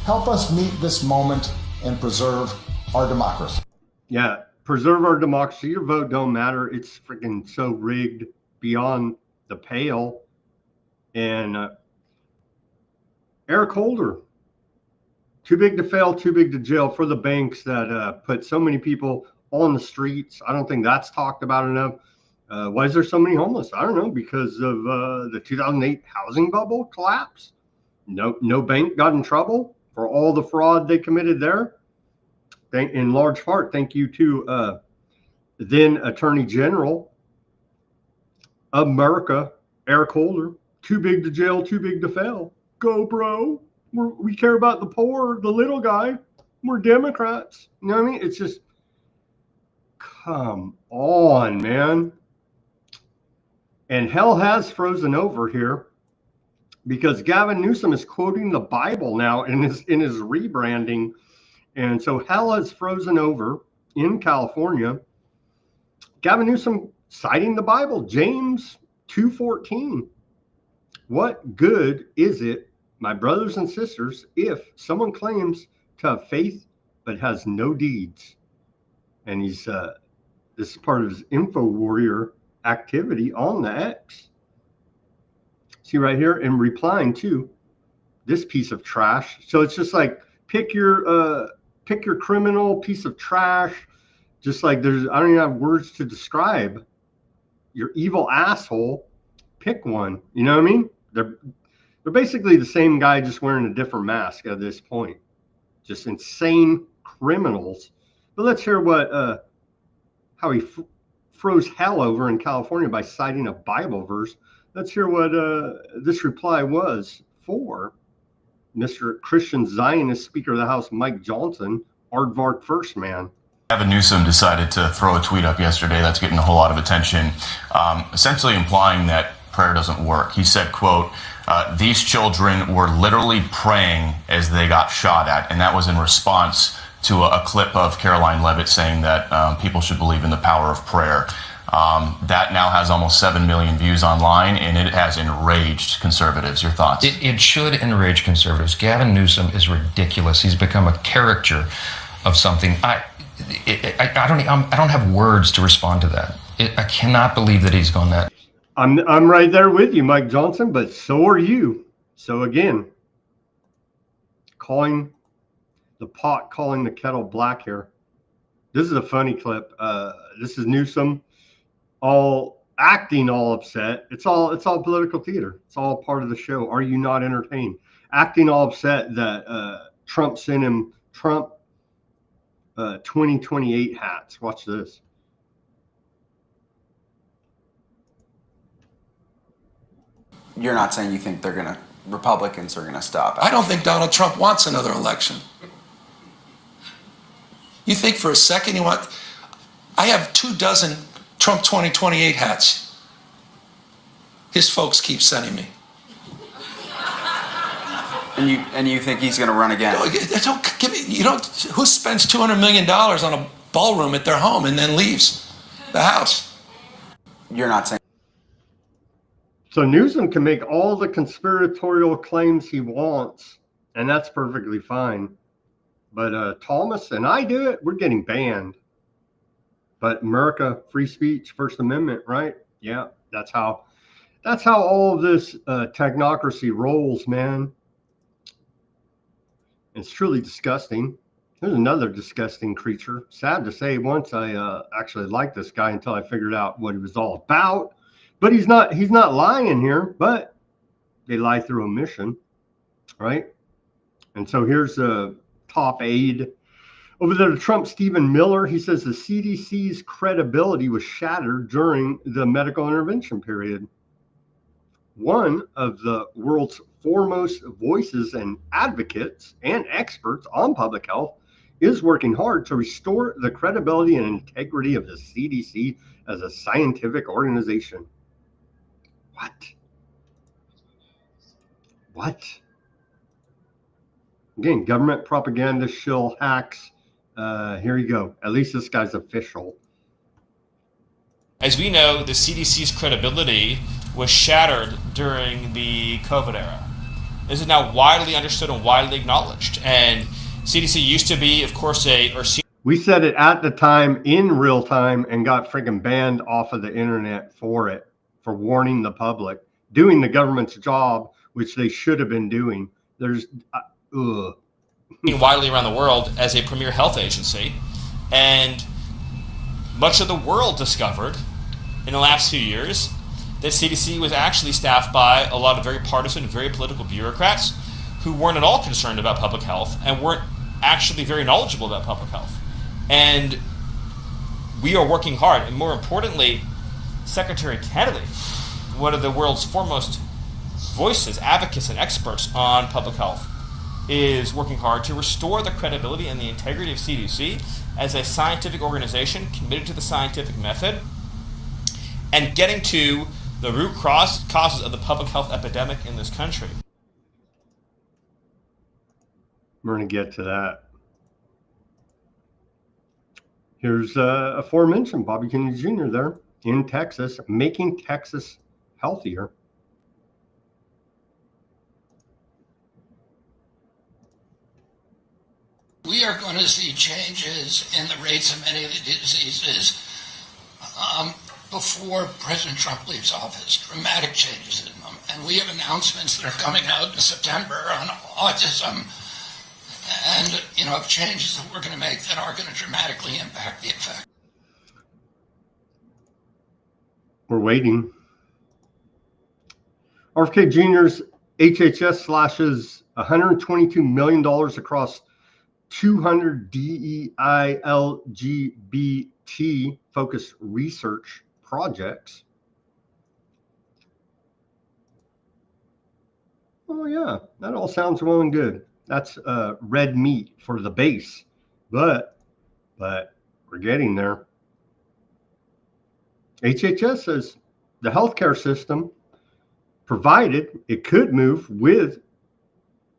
Speaker 20: help us meet this moment and preserve our democracy.
Speaker 1: Yeah, preserve our democracy. Your vote don't matter. It's freaking so rigged beyond the pale. And Eric Holder, too big to fail, too big to jail for the banks that put so many people on the streets. I don't think that's talked about enough. Why is there so many homeless? I don't know, because of the 2008 housing bubble collapse. No bank got in trouble for all the fraud they committed there. In large part, thank you to then Attorney General of America, Eric Holder. Too big to jail, too big to fail. Go, bro. We care about the poor, the little guy. We're Democrats. You know what I mean? It's just, come on, man. And hell has frozen over here because Gavin Newsom is quoting the Bible now in his rebranding. And so hell has frozen over in California. Gavin Newsom citing the Bible, James 2:14. What good is it, my brothers and sisters, if someone claims to have faith but has no deeds. And he's this is part of his info warrior activity on the X. See right here, in replying to this piece of trash. So it's just like pick your criminal piece of trash. Just like I don't even have words to describe your evil asshole. Pick one. You know what I mean? They're basically the same guy, just wearing a different mask at this point. Just insane criminals. But let's hear what how he froze hell over in California by citing a Bible verse. Let's hear what this reply was for Mr. Christian Zionist Speaker of the House Mike Johnson, Aardvark First Man.
Speaker 2: Newsom decided to throw a tweet up yesterday that's getting a whole lot of attention, essentially implying that prayer doesn't work. He said, quote, these children were literally praying as they got shot at, and that was in response to a clip of Caroline Leavitt saying that people should believe in the power of prayer. That now has almost 7 million views online, and it has enraged conservatives. Your thoughts?
Speaker 22: It should enrage conservatives. Gavin Newsom is ridiculous. He's become a caricature of something. I don't have words to respond to that. I cannot believe that he's gone that.
Speaker 1: I'm right there with you, Mike Johnson, but so are you. So again, calling the pot calling the kettle black here. This is a funny clip. This is Newsom acting all upset. It's all political theater. It's all part of the show. Are you not entertained? Acting all upset that Trump sent him 2028 hats. Watch this.
Speaker 23: You're not saying you think Republicans are going to stop it?
Speaker 17: I don't think Donald Trump wants another election. You think for a second I have 24 Trump 2028 hats. His folks keep sending me.
Speaker 23: And you think he's going to run again?
Speaker 17: Don't give me. Who spends $200 million on a ballroom at their home and then leaves the house?
Speaker 23: You're not saying.
Speaker 1: So Newsom can make all the conspiratorial claims he wants, and that's perfectly fine. But Thomas and I do it, we're getting banned. But America, free speech, First Amendment, right? Yeah, that's how all of this technocracy rolls, man. It's truly disgusting. There's another disgusting creature. Sad to say, once I actually liked this guy until I figured out what he was all about. But he's not lying here, but they lie through omission, right? And so here's a top aide over there to Trump, Stephen Miller. He says the CDC's credibility was shattered during the medical intervention period. One of the world's foremost voices and advocates and experts on public health is working hard to restore the credibility and integrity of the CDC as a scientific organization. What? Again, government propaganda shill hacks. Here you go. At least this guy's official.
Speaker 6: As we know, the CDC's credibility was shattered during the COVID era. This is now widely understood and widely acknowledged. And CDC used to be, of course,
Speaker 1: we said it at the time in real time and got freaking banned off of the internet for it, for warning the public, doing the government's job, which they should have been doing. There's
Speaker 6: widely around the world as a premier health agency, and much of the world discovered in the last few years that CDC was actually staffed by a lot of very partisan, very political bureaucrats who weren't at all concerned about public health and weren't actually very knowledgeable about public health. And we are working hard, and more importantly, Secretary Kennedy, one of the world's foremost voices, advocates, and experts on public health, is working hard to restore the credibility and the integrity of CDC as a scientific organization committed to the scientific method and getting to the root causes of the public health epidemic in this country.
Speaker 1: We're going to get to that. Here's aforementioned Bobby Kennedy Jr. there in Texas, making Texas healthier.
Speaker 8: We are going to
Speaker 3: to see changes in the rates of many of the diseases before President Trump leaves office, dramatic changes in them. And we have announcements that are coming out in September on autism and, of changes that we're going to make that are going to dramatically impact the effect.
Speaker 1: We're waiting. RFK Jr.'s HHS slashes $122 million across 200 DEI LGBT focused research projects. Oh yeah, that all sounds well and good. That's red meat for the base, but we're getting there. HHS says the healthcare system, provided it could move with,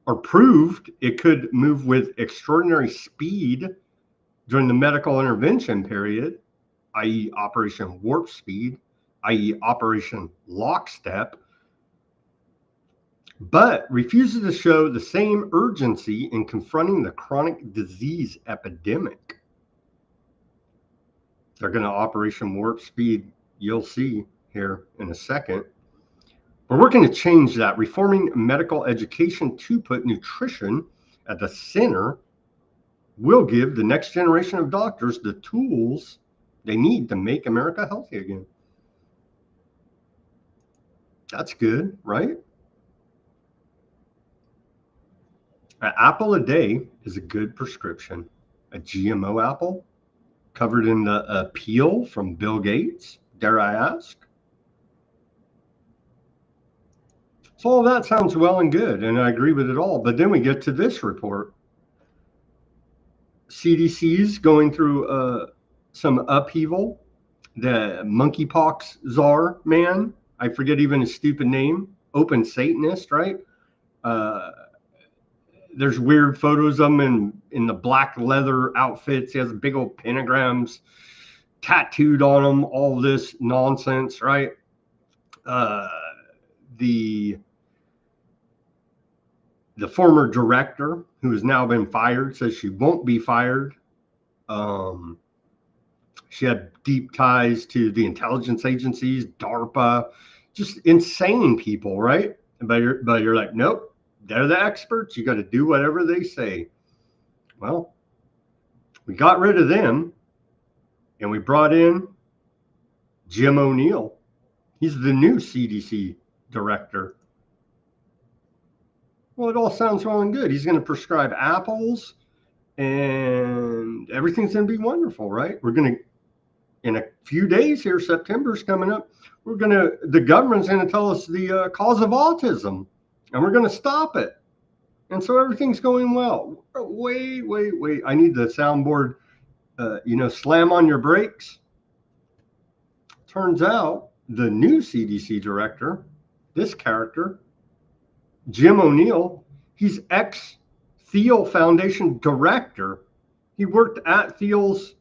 Speaker 1: or proved it could move with extraordinary speed during the medical intervention period, i.e. Operation Warp Speed, i.e. Operation Lockstep, but refuses to show the same urgency in confronting the chronic disease epidemic. They're going to Operation Warp Speed, you'll see here in a second. But we're going to change that, reforming medical education to put nutrition at the center will give the next generation of doctors the tools they need to make America healthy again. That's good, right? An apple a day is a good prescription. A GMO apple covered in the peel from Bill Gates, dare I ask? So all that sounds well and good, and I agree with it all. But then we get to this report. CDC's going through some upheaval. The monkeypox czar man, I forget even his stupid name, open Satanist, right? There's weird photos of him in the black leather outfits. He has big old pentagrams tattooed on him, all this nonsense, right? The former director, who has now been fired, says she won't be fired. She had deep ties to the intelligence agencies, DARPA, just insane people, right? But you're like, nope, they're the experts. You got to do whatever they say. Well, we got rid of them, and we brought in Jim O'Neill. He's the new CDC director. Well, it all sounds well and good. He's going to prescribe apples, and everything's going to be wonderful, right? We're going to, in a few days here, September's coming up, the government's going to tell us the cause of autism, and we're going to stop it. And so everything's going well. Wait. I need the soundboard, slam on your brakes. Turns out the new CDC director, this character, Jim O'Neill, he's ex-Thiel Foundation director. He worked at Thiel's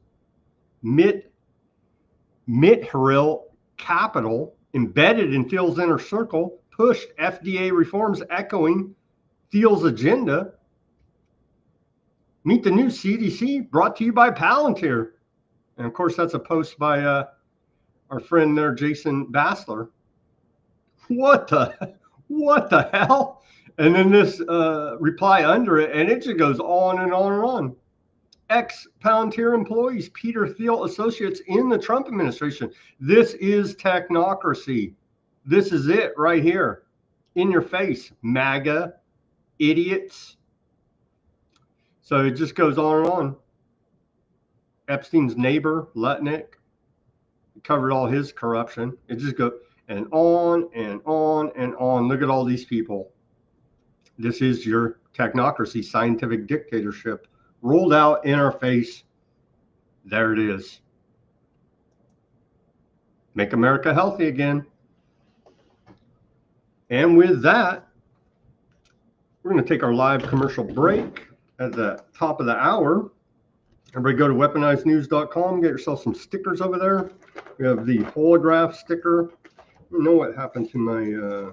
Speaker 1: Mithril Capital, embedded in Thiel's inner circle, pushed FDA reforms echoing Thiel's agenda. Meet the new CDC, brought to you by Palantir. And of course, that's a post by our friend there, Jason Bassler. What the hell? And then this reply under it, and it just goes on and on and on. Ex-Palantir employees, Peter Thiel associates in the Trump administration. This is technocracy. This is it right here. In your face, MAGA idiots. So it just goes on and on. Epstein's neighbor, Lutnick, covered all his corruption. It just goes and on and on and on. Look at all these people. This is your technocracy, scientific dictatorship, rolled out in our face. There it is. Make America healthy again. And with that, we're going to take our live commercial break at the top of the hour. Everybody go to weaponizednews.com, get yourself some stickers over there. We have the holograph sticker. I don't know what happened to my,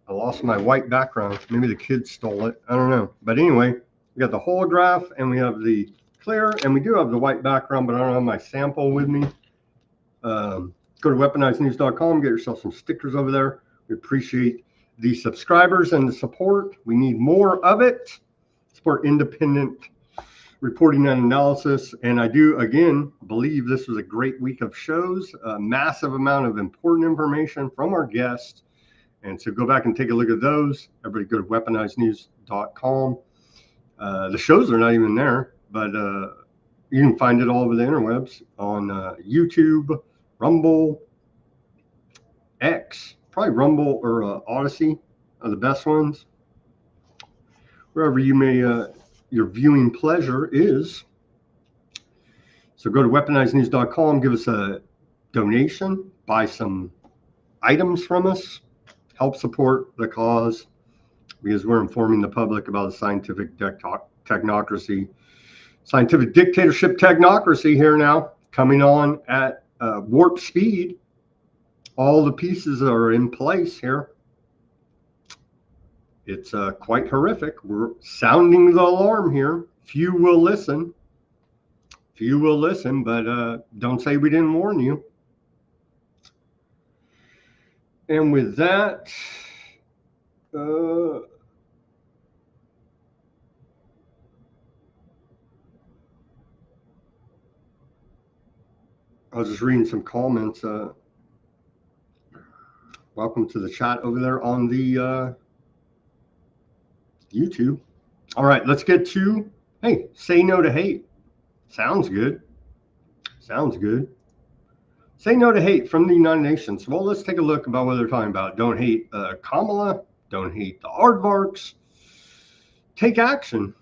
Speaker 1: I lost my white background. Maybe the kids stole it. I don't know. But anyway, We got the holograph and we have the clear, and we do have the white background, but I don't have my sample with me. Go to weaponizednews.com, get yourself some stickers over there. We appreciate the subscribers and the support. We need more of it. Support independent reporting and analysis. And I do, again, believe this was a great week of shows, a massive amount of important information from our guests. And so go back and take a look at those. Everybody go to weaponizednews.com. The shows are not even there, but you can find it all over the interwebs on YouTube, Rumble, X, probably Rumble or Odysee are the best ones. Wherever you may, your viewing pleasure is. So go to weaponizednews.com, give us a donation, buy some items from us, help support the cause, because we're informing the public about the scientific technocracy, scientific dictatorship technocracy here now, coming on at warp speed. All the pieces are in place here. It's quite horrific. We're sounding the alarm here. Few will listen. Few will listen, but don't say we didn't warn you. And with that, I was just reading some comments. Welcome to the chat over there on the YouTube. All right, let's get to, hey, say no to hate. Sounds good. Sounds good. Say no to hate from the United Nations. Well, let's take a look about what they're talking about. Don't hate Kamala. Don't hate the aardvarks. Take action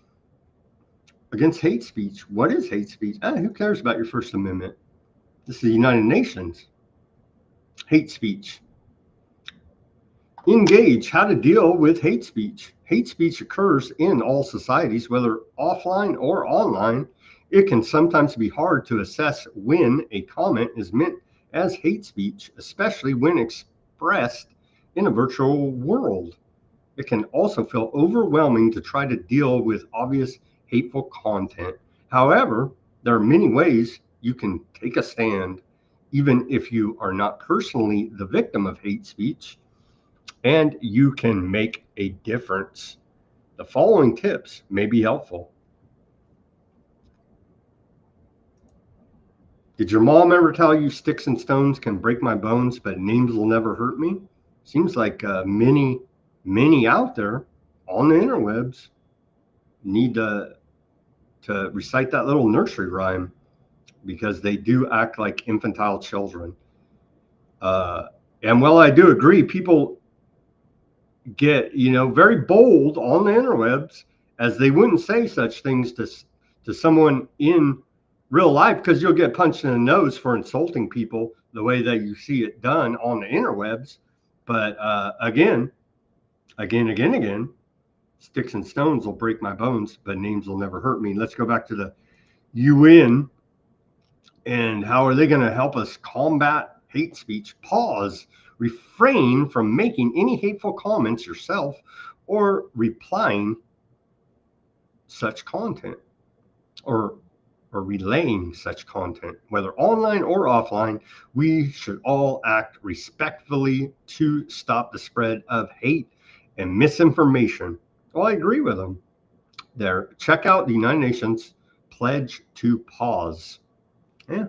Speaker 1: against hate speech. What is hate speech? Who cares about your First Amendment? This is the United Nations. Hate speech. Engage how to deal with hate speech. Hate speech occurs in all societies, whether offline or online. It can sometimes be hard to assess when a comment is meant as hate speech, especially when expressed in a virtual world. It can also feel overwhelming to try to deal with obvious hateful content. However, there are many ways you can take a stand, even if you are not personally the victim of hate speech, and you can make a difference. The following tips may be helpful. Did your mom ever tell you sticks and stones can break my bones, but names will never hurt me? Seems like many out there on the interwebs need to recite that little nursery rhyme, because they do act like infantile children. And while I do agree, people get, very bold on the interwebs, as they wouldn't say such things to someone in real life, because you'll get punched in the nose for insulting people the way that you see it done on the interwebs. But again, sticks and stones will break my bones, but names will never hurt me. Let's go back to the UN. And how are they going to help us combat hate speech? Pause. Refrain from making any hateful comments yourself or replying such content or relaying such content, whether online or offline. We should all act respectfully to stop the spread of hate and misinformation. Well, I agree with them there. Check out the United Nations Pledge to Pause. Yeah.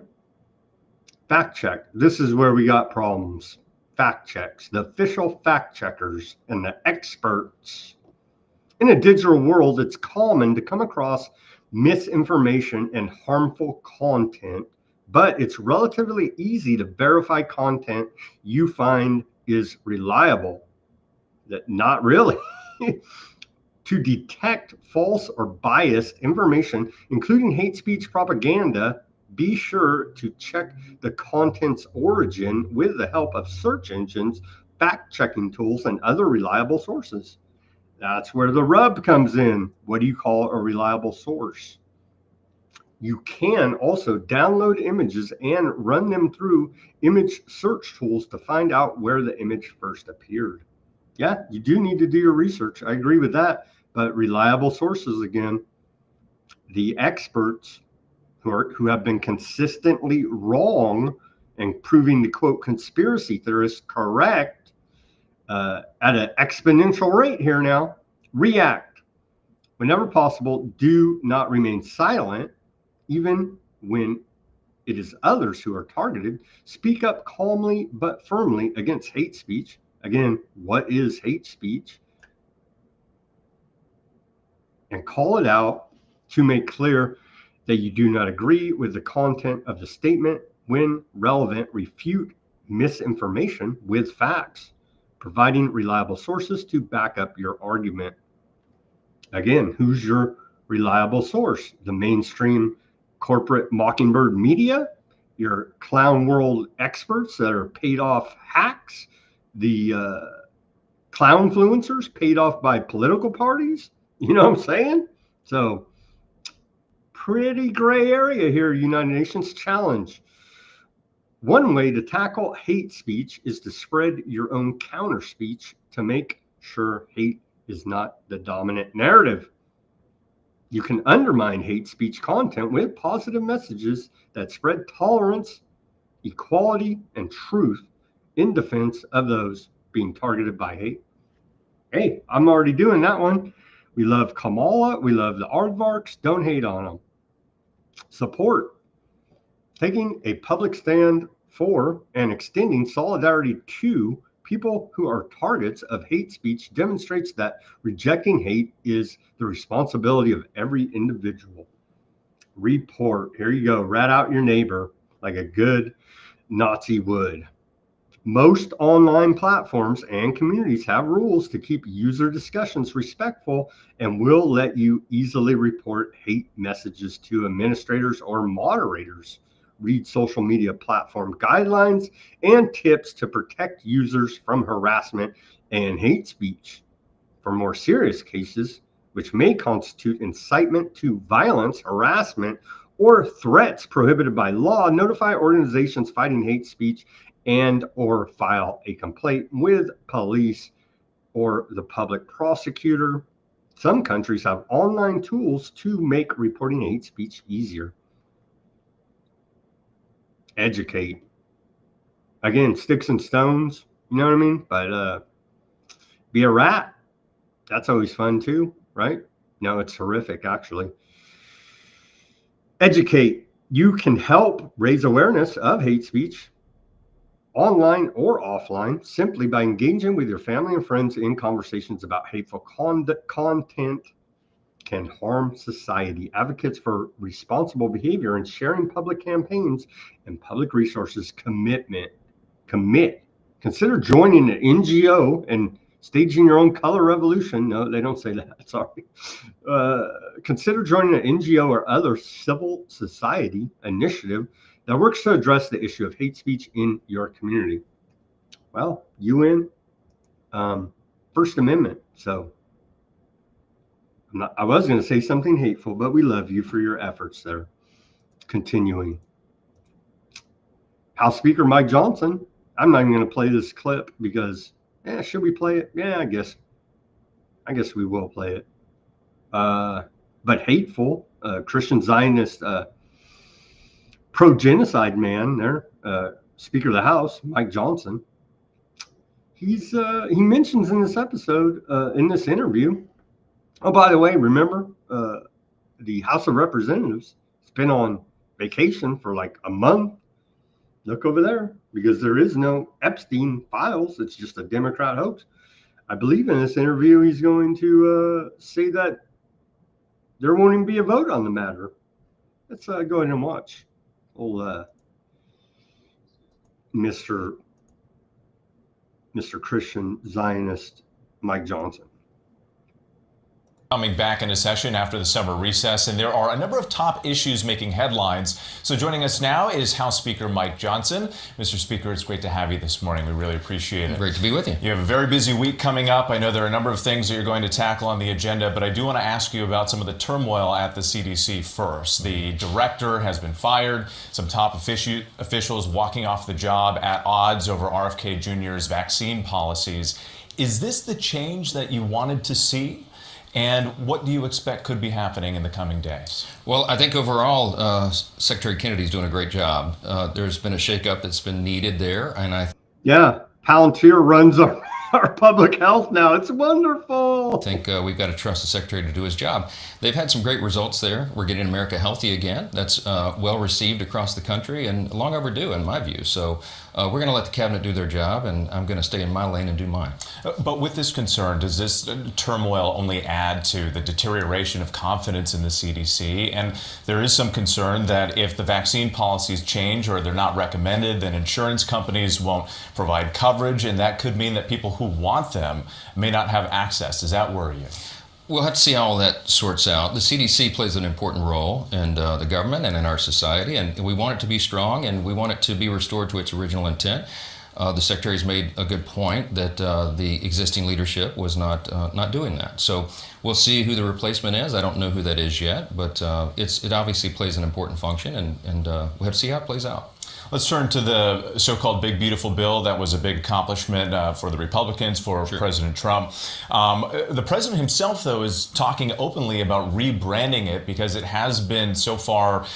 Speaker 1: Fact check. This is where we got problems. Fact checks, the official fact checkers and the experts. In a digital world, it's common to come across misinformation and harmful content, but it's relatively easy to verify content you find is reliable. That not really. To detect false or biased information, including hate speech propaganda, be sure to check the content's origin with the help of search engines, fact-checking tools, and other reliable sources. That's where the rub comes in. What do you call a reliable source? You can also download images and run them through image search tools to find out where the image first appeared. Yeah, you do need to do your research. I agree with that. But reliable sources, again, the experts who have been consistently wrong and proving the quote conspiracy theorists correct at an exponential rate here now, react. Whenever possible, do not remain silent, even when it is others who are targeted. Speak up calmly but firmly against hate speech. Again, what is hate speech? And call it out to make clear that you do not agree with the content of the statement. When relevant, refute misinformation with facts, providing reliable sources to back up your argument. Again, who's your reliable source? The mainstream corporate mockingbird media, your clown world experts that are paid off hacks, the clown influencers paid off by political parties. You know what I'm saying? So pretty gray area here, United Nations challenge. One way to tackle hate speech is to spread your own counter speech to make sure hate is not the dominant narrative. You can undermine hate speech content with positive messages that spread tolerance, equality, and truth in defense of those being targeted by hate. Hey, I'm already doing that one. We love Kamala. We love the aardvarks. Don't hate on them. Support. Taking a public stand for and extending solidarity to people who are targets of hate speech demonstrates that rejecting hate is the responsibility of every individual. Report. Here you go. Rat out your neighbor like a good Nazi would. Most online platforms and communities have rules to keep user discussions respectful and will let you easily report hate messages to administrators or moderators. Read social media platform guidelines and tips to protect users from harassment and hate speech. For more serious cases, which may constitute incitement to violence, harassment, or threats prohibited by law, notify organizations fighting hate speech and or file a complaint with police or the public prosecutor. Some countries have online tools to make reporting hate speech easier. Educate. Again, sticks and stones, you know what I mean? But be a rat. That's always fun too, right? No, it's horrific, actually. Educate. You can help raise awareness of hate speech online or offline simply by engaging with your family and friends in conversations about hateful content can harm society. Advocates for responsible behavior and sharing public campaigns and public resources commit. Consider joining an NGO and staging your own color revolution. No, they don't say that. Sorry. Consider joining an NGO or other civil society initiative that works to address the issue of hate speech in your community. Well, UN, First Amendment. So I was going to say something hateful, but we love you for your efforts there. Continuing. House Speaker Mike Johnson. I'm not even going to play this clip because, should we play it? Yeah, I guess we will play it. But hateful, Christian Zionist, pro-genocide man there, Speaker of the House, Mike Johnson. He mentions in this episode, in this interview, oh, by the way, remember, the House of Representatives has been on vacation for like a month. Look over there, because there is no Epstein files. It's just a Democrat hoax. I believe in this interview, he's going to say that there won't even be a vote on the matter. Let's go ahead and watch old Mr. Christian Zionist Mike Johnson.
Speaker 4: Coming back into session after the summer recess, and there are a number of top issues making headlines. So joining us now is House Speaker Mike Johnson. Mr. Speaker, it's great to have you this morning. We really appreciate it.
Speaker 22: Great to be with you.
Speaker 4: You have a very busy week coming up. I know there are a number of things that you're going to tackle on the agenda, but I do want to ask you about some of the turmoil at the CDC first. The director has been fired, some top officials walking off the job at odds over RFK Jr.'s vaccine policies. Is this the change that you wanted to see? And what do you expect could be happening in the coming days?
Speaker 22: Well, I think overall, Secretary Kennedy's doing a great job. There's been a shakeup that's been needed there, and
Speaker 1: yeah, Palantir runs our public health now. It's wonderful.
Speaker 22: I think we've got to trust the Secretary to do his job. They've had some great results there. We're getting America healthy again. That's well received across the country and long overdue in my view. So we're going to let the cabinet do their job, and I'm going to stay in my lane and do mine.
Speaker 4: But with this concern, does this turmoil only add to the deterioration of confidence in the CDC? And there is some concern that if the vaccine policies change or they're not recommended, then insurance companies won't provide coverage, and that could mean that people who want them may not have access. Does that worry you?
Speaker 22: We'll have to see how all that sorts out. The CDC plays an important role in the government and in our society, and we want it to be strong, and we want it to be restored to its original intent. The Secretary's made a good point that the existing leadership was not doing that. So we'll see who the replacement is. I don't know who that is yet, but it obviously plays an important function, and we'll have to see how it plays out.
Speaker 4: Let's turn to the so-called Big Beautiful Bill. That was a big accomplishment for the Republicans, for President Trump. The president himself, though, is talking openly about rebranding it because it has been so far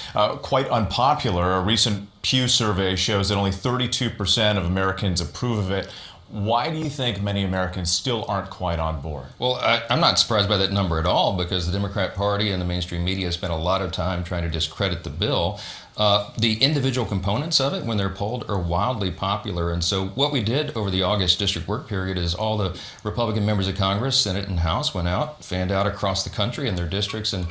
Speaker 4: quite unpopular. A recent Pew survey shows that only 32% of Americans approve of it. Why do you think many Americans still aren't quite on board?
Speaker 22: Well, I'm not surprised by that number at all because the Democrat Party and the mainstream media spent a lot of time trying to discredit the bill. The individual components of it, when they're polled, are wildly popular. And so what we did over the August district work period is all the Republican members of Congress, Senate, and House went out, fanned out across the country in their districts, and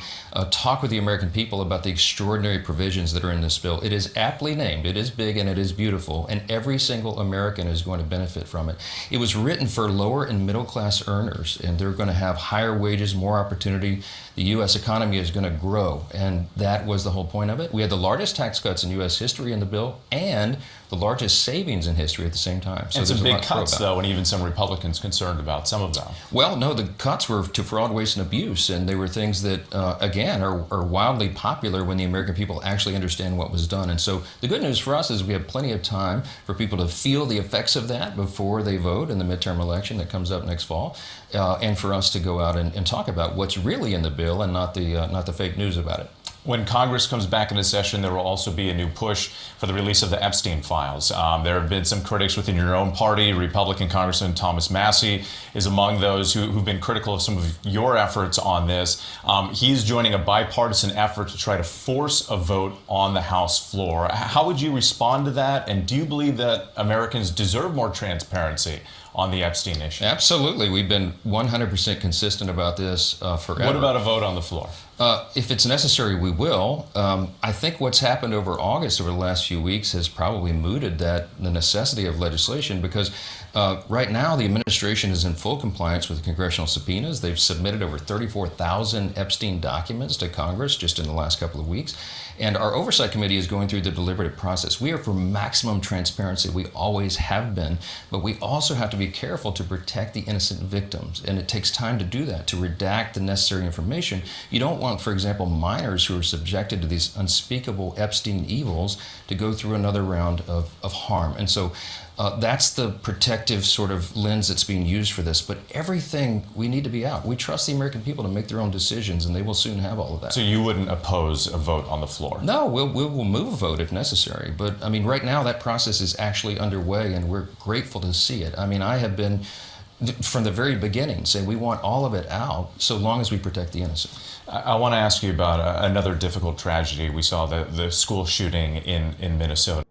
Speaker 22: talked with the American people about the extraordinary provisions that are in this bill. It is aptly named, it is big, and it is beautiful, and every single American is going to benefit from it. It was written for lower and middle class earners, and they're going to have higher wages, more opportunity. The U.S. economy is going to grow, and that was the whole point of it. We had the largest tax cuts in U.S. history in the bill and the largest savings in history at the same time.
Speaker 4: So and some big cuts, though, and even some Republicans concerned about some of them.
Speaker 22: Well, no, the cuts were to fraud, waste, and abuse, and they were things that, again, are wildly popular when the American people actually understand what was done. And so the good news for us is we have plenty of time for people to feel the effects of that before they vote in the midterm election that comes up next fall, and for us to go out and talk about what's really in the bill and not the fake news about it.
Speaker 4: When Congress comes back into session, there will also be a new push for the release of the Epstein files. There have been some critics within your own party. Republican Congressman Thomas Massie is among those who've been critical of some of your efforts on this. He's joining a bipartisan effort to try to force a vote on the House floor. How would you respond to that? And do you believe that Americans deserve more transparency on the Epstein issue?
Speaker 22: Absolutely. We've been 100% consistent about this forever.
Speaker 4: What about a vote on the floor?
Speaker 22: If it's necessary, we will. I think what's happened over August, over the last few weeks, has probably mooted the necessity of legislation because right now the administration is in full compliance with congressional subpoenas. They've submitted over 34,000 Epstein documents to Congress just in the last couple of weeks. And our Oversight Committee is going through the deliberative process. We are for maximum transparency. We always have been. But we also have to be careful to protect the innocent victims. And it takes time to do that, to redact the necessary information. You don't want, for example, minors who are subjected to these unspeakable Epstein evils to go through another round of harm. And so that's the protective sort of lens that's being used for this. But everything, we need to be out. We trust the American people to make their own decisions, and they will soon have all of that.
Speaker 4: So you wouldn't oppose a vote on the floor?
Speaker 22: No, we'll move a vote if necessary. But, I mean, right now that process is actually underway, and we're grateful to see it. I mean, I have been, from the very beginning, saying we want all of it out so long as we protect the innocent.
Speaker 4: I want to ask you about another difficult tragedy. We saw the school shooting in Minnesota.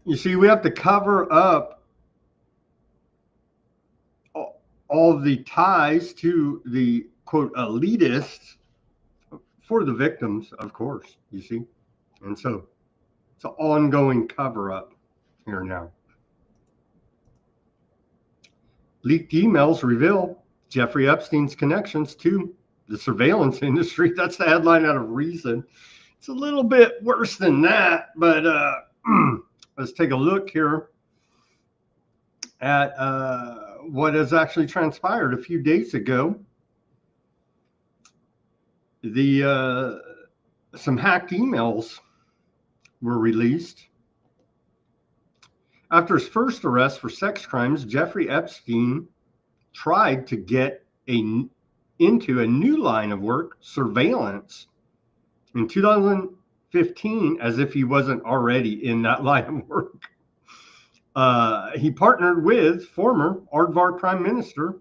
Speaker 1: You see, we have to cover up all the ties to the, quote, elitists for the victims, of course, you see. And so it's an ongoing cover-up here now. Leaked emails reveal Jeffrey Epstein's connections to the surveillance industry. That's the headline out of Reason. It's a little bit worse than that, but let's take a look here at what has actually transpired a few days ago. Some hacked emails were released. After his first arrest for sex crimes, Jeffrey Epstein tried to get an into a new line of work, surveillance, in 2015, as if he wasn't already in that line of work. He partnered with former Aardvark Prime Minister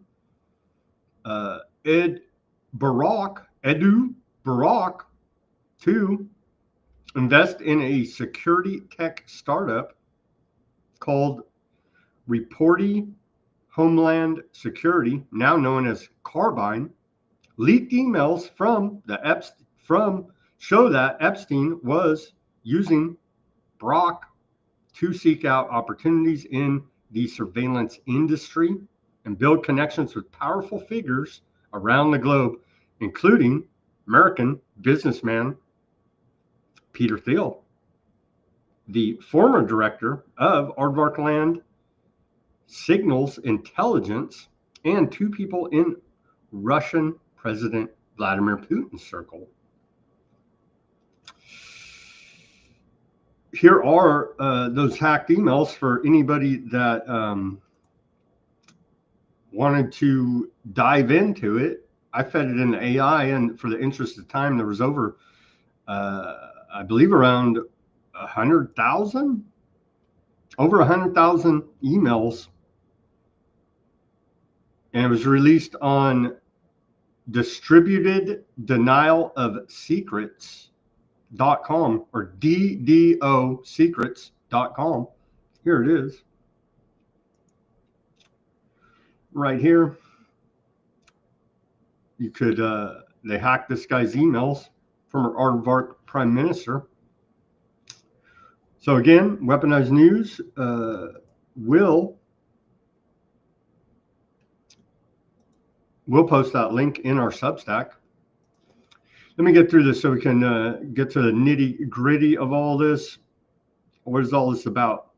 Speaker 1: Edu Barak to invest in a security tech startup called Reporty Homeland Security, now known as Carbine. Leaked emails from show that Epstein was using Barak to seek out opportunities in the surveillance industry and build connections with powerful figures around the globe, including American businessman Peter Thiel, the former director of Aardvark Land Signals Intelligence, and two people in Russian President Vladimir Putin's circle. Here are those hacked emails for anybody that wanted to dive into it. I fed it into AI, and for the interest of time, there was over, I believe, around 100,000, over 100,000 emails, and it was released on Distributed Denial of Secrets.com or DDOsecrets.com. Here it is. Right here. You could, they hacked this guy's emails, former Aardvark Prime Minister. So again, Weaponized News we'll post that link in our Substack. Let me get through this so we can get to the nitty gritty of all this. What is all this about?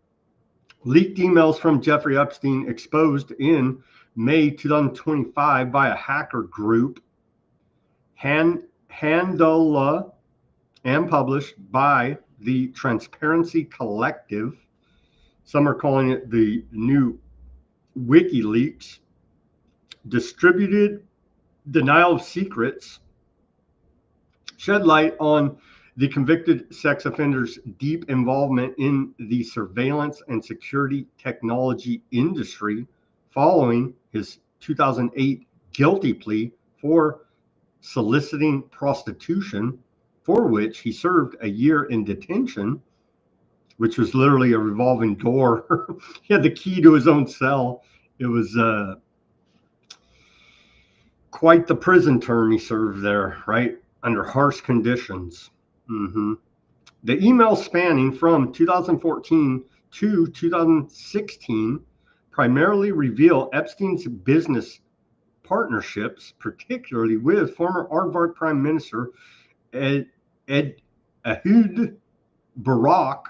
Speaker 1: Leaked emails from Jeffrey Epstein exposed in May 2025 by a hacker group, handled and published by the Transparency Collective. Some are calling it the new WikiLeaks. Distributed Denial of Secrets shed light on the convicted sex offender's deep involvement in the surveillance and security technology industry following his 2008 guilty plea for soliciting prostitution, for which he served a year in detention, which was literally a revolving door. He had the key to his own cell. It was quite the prison term he served there, right? Under harsh conditions. The email spanning from 2014 to 2016 primarily reveal Epstein's business partnerships, particularly with former Aardvark Prime Minister Ehud Barak,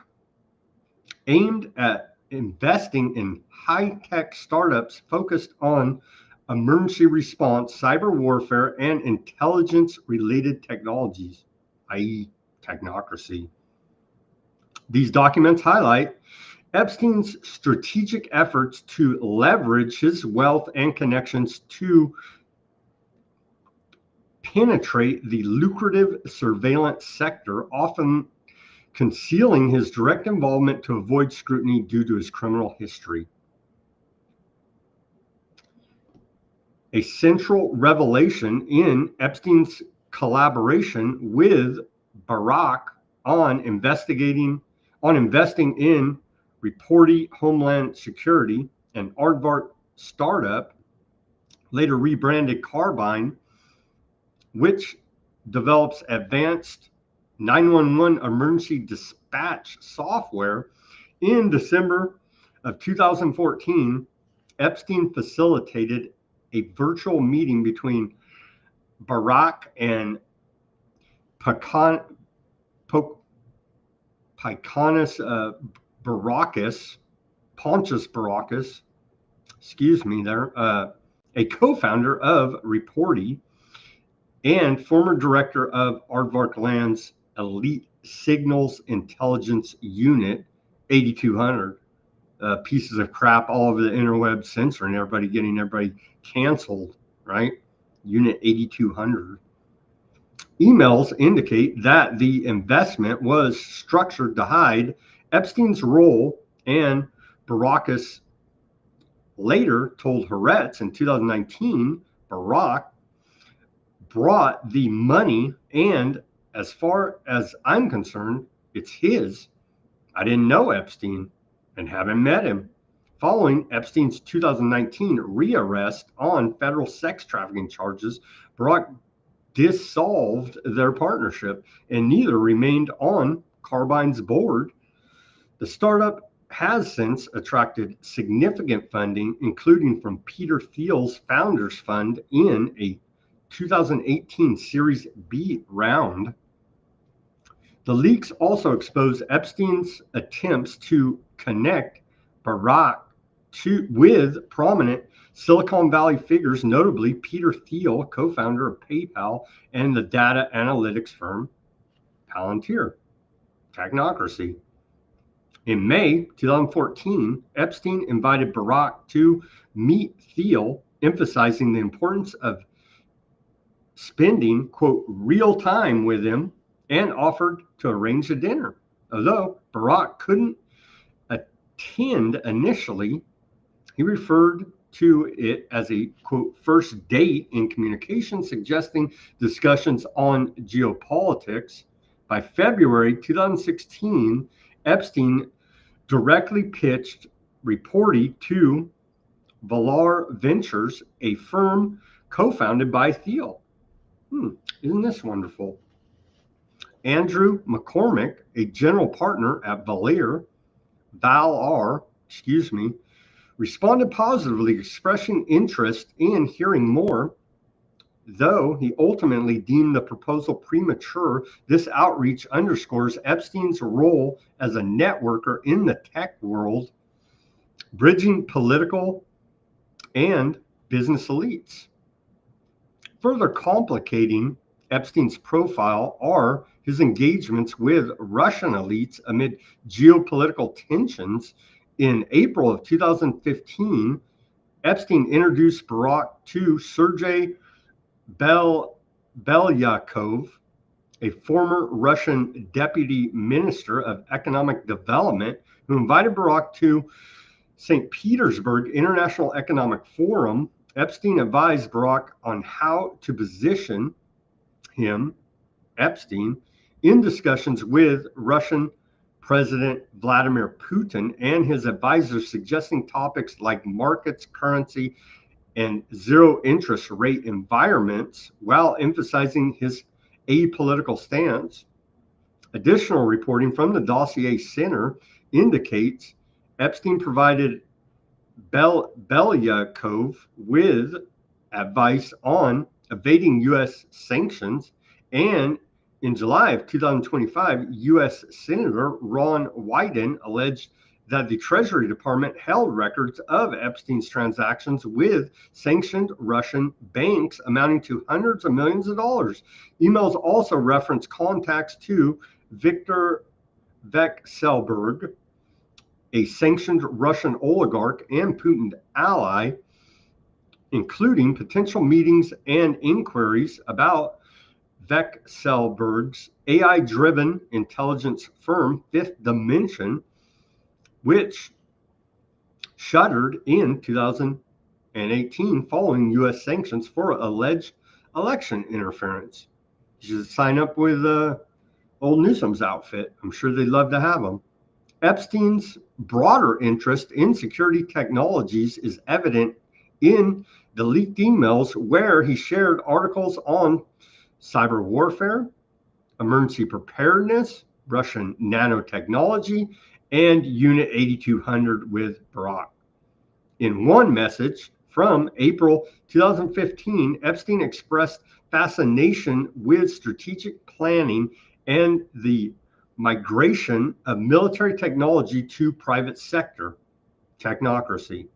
Speaker 1: aimed at investing in high-tech startups focused on emergency response, cyber warfare, and intelligence-related technologies, i.e. technocracy. These documents highlight Epstein's strategic efforts to leverage his wealth and connections to penetrate the lucrative surveillance sector, often concealing his direct involvement to avoid scrutiny due to his criminal history. A central revelation in Epstein's collaboration with Barak on investing in Reporty Homeland Security, an Aardvark startup, later rebranded Carbine, which develops advanced 911 emergency dispatch software. In December of 2014, Epstein facilitated a virtual meeting between Barak and Pontius Barakis, excuse me there, a co-founder of Reporty and former director of Aardvark Land's Elite Signals Intelligence Unit, 8200. Pieces of crap all over the interweb censoring everybody, getting everybody canceled, right? Unit 8200. Emails indicate that the investment was structured to hide Epstein's role, and Barakis later told Haaretz in 2019 Barak brought the money, and as far as I'm concerned, it's his. I didn't know Epstein and haven't met him. Following Epstein's 2019 rearrest on federal sex trafficking charges, Barak dissolved their partnership, and neither remained on Carbine's board. The startup has since attracted significant funding, including from Peter Thiel's Founders Fund in a 2018 Series B round. The leaks also exposed Epstein's attempts to connect Barak with prominent Silicon Valley figures, notably Peter Thiel, co-founder of PayPal, and the data analytics firm Palantir, Technocracy. In May 2014, Epstein invited Barak to meet Thiel, emphasizing the importance of spending, quote, real time with him, and offered to arrange a dinner. Although Barak couldn't attend initially, he referred to it as a, quote, first date in communication, suggesting discussions on geopolitics. By February 2016, Epstein directly pitched Reporty to Valar Ventures, a firm co-founded by Thiel. Isn't this wonderful? Andrew McCormick, a general partner at Valar, responded positively, expressing interest in hearing more. Though he ultimately deemed the proposal premature, this outreach underscores Epstein's role as a networker in the tech world, bridging political and business elites. Further complicating Epstein's profile are his engagements with Russian elites amid geopolitical tensions. In April of 2015, Epstein introduced Barak to Sergei Belyakov, a former Russian deputy minister of economic development, who invited Barak to St. Petersburg International Economic Forum. Epstein advised Barak on how to position him, Epstein, in discussions with Russian President Vladimir Putin and his advisors, suggesting topics like markets, currency, and zero interest rate environments, while emphasizing his apolitical stance. Additional reporting from the Dossier Center indicates Epstein provided Belyakov with advice on evading U.S. sanctions, and in July of 2025, U.S. Senator Ron Wyden alleged that the Treasury Department held records of Epstein's transactions with sanctioned Russian banks amounting to hundreds of millions of dollars. Emails also reference contacts to Viktor Vekselberg, a sanctioned Russian oligarch and Putin ally, including potential meetings and inquiries about Vekselberg's AI-driven intelligence firm, Fifth Dimension, which shuttered in 2018 following U.S. sanctions for alleged election interference. You should sign up with old Newsom's outfit. I'm sure they'd love to have him. Epstein's broader interest in security technologies is evident in the leaked emails, where he shared articles on cyber warfare, emergency preparedness, Russian nanotechnology, and Unit 8200 with Barak. In one message from April 2015, Epstein expressed fascination with strategic planning and the migration of military technology to private sector technocracy,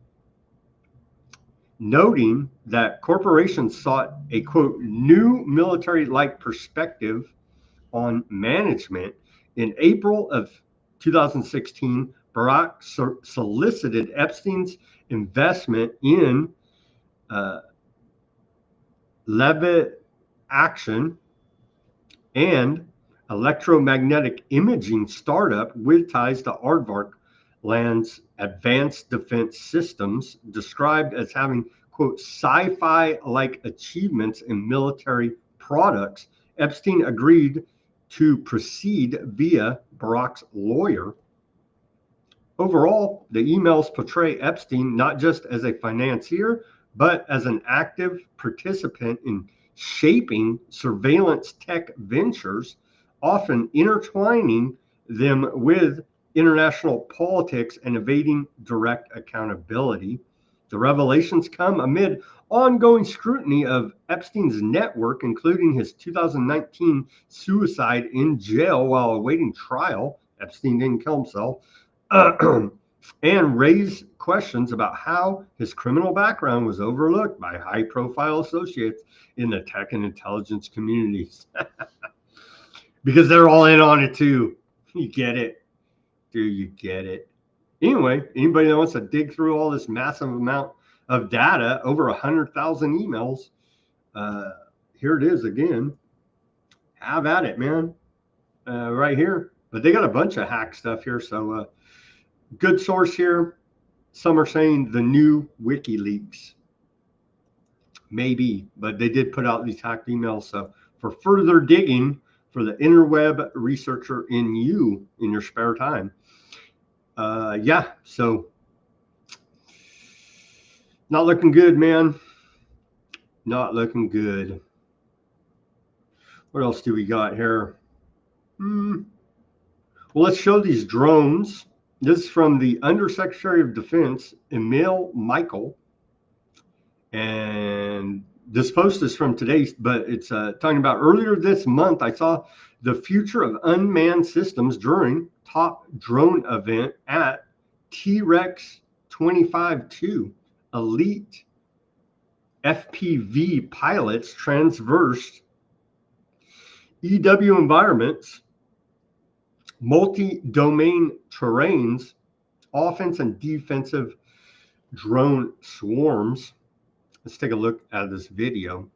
Speaker 1: noting that corporations sought a, quote, new military-like perspective on management. In April of 2016, Barak solicited Epstein's investment in Levitt Action, and electromagnetic imaging startup with ties to Aardvark lands advanced defense systems, described as having, quote, sci-fi-like achievements in military products. Epstein agreed to proceed via Barak's lawyer. Overall, the emails portray Epstein not just as a financier, but as an active participant in shaping surveillance tech ventures, often intertwining them with international politics and evading direct accountability. The revelations come amid ongoing scrutiny of Epstein's network, including his 2019 suicide in jail while awaiting trial. Epstein didn't kill himself. And raise questions about how his criminal background was overlooked by high-profile associates in the tech and intelligence communities. Because they're all in on it too. You get it? Do you get it? Anyway, anybody that wants to dig through all this massive amount of data, over 100,000 emails, here it is again. Have at it, man. Right here. But they got a bunch of hack stuff here, so good source here. Some are saying the new WikiLeaks. Maybe, but they did put out these hacked emails. So for further digging, for the interweb researcher in you in your spare time. Yeah, so not looking good, man. Not looking good. What else do we got here? Well, let's show these drones. This is from the Undersecretary of Defense, Emil Michael. And this post is from today, but it's talking about earlier this month, I saw the future of unmanned systems during top drone event at T-Rex 25-2. Elite FPV pilots traversed EW environments, multi-domain terrains, offense and defensive drone swarms. Let's take a look at this video.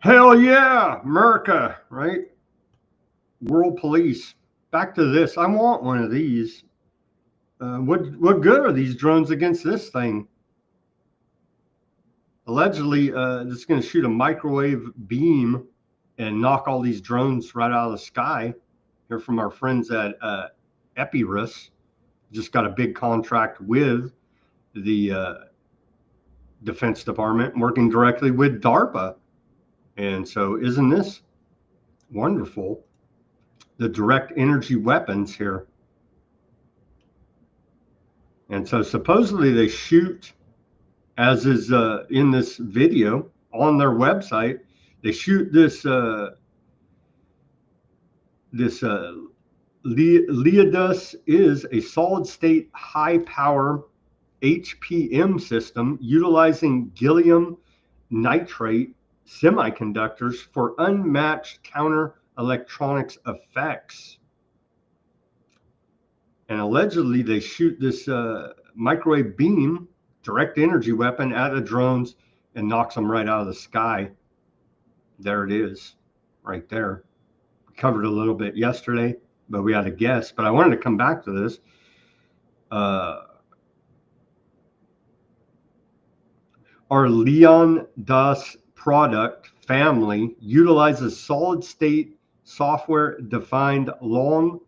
Speaker 1: Hell yeah, America, right? World police. Back to this. I want one of these. What good are these drones against this thing? Allegedly, this is going to shoot a microwave beam and knock all these drones right out of the sky. Here from our friends at Epirus. Just got a big contract with the Defense Department, working directly with DARPA. And so isn't this wonderful? The direct energy weapons here. And so supposedly they shoot, as is in this video on their website, they shoot this Leodus is a solid state high power HPM system utilizing gallium nitrate semiconductors for unmatched counter electronics effects. And allegedly they shoot this microwave beam, direct energy weapon, at the drones and knocks them right out of the sky. There it is, right there. We covered a little bit yesterday, but we had a guess. But I wanted to come back to this. Our Leon Das product family utilizes solid-state software-defined long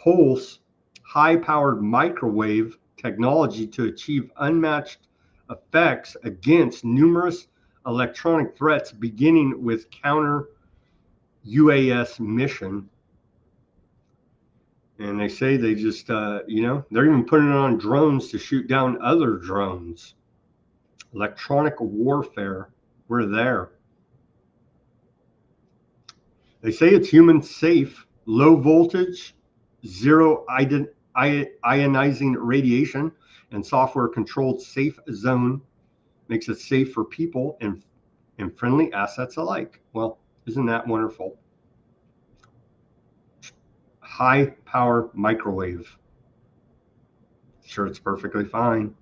Speaker 1: pulse high-powered microwave technology to achieve unmatched effects against numerous electronic threats, beginning with counter UAS mission. And they say they just, they're even putting it on drones to shoot down other drones. Electronic warfare, we're there. They say it's human safe, low voltage, zero ionizing radiation, and software controlled safe zone, makes it safe for people and friendly assets alike. Well, isn't that wonderful? High power microwave. Sure, it's perfectly fine.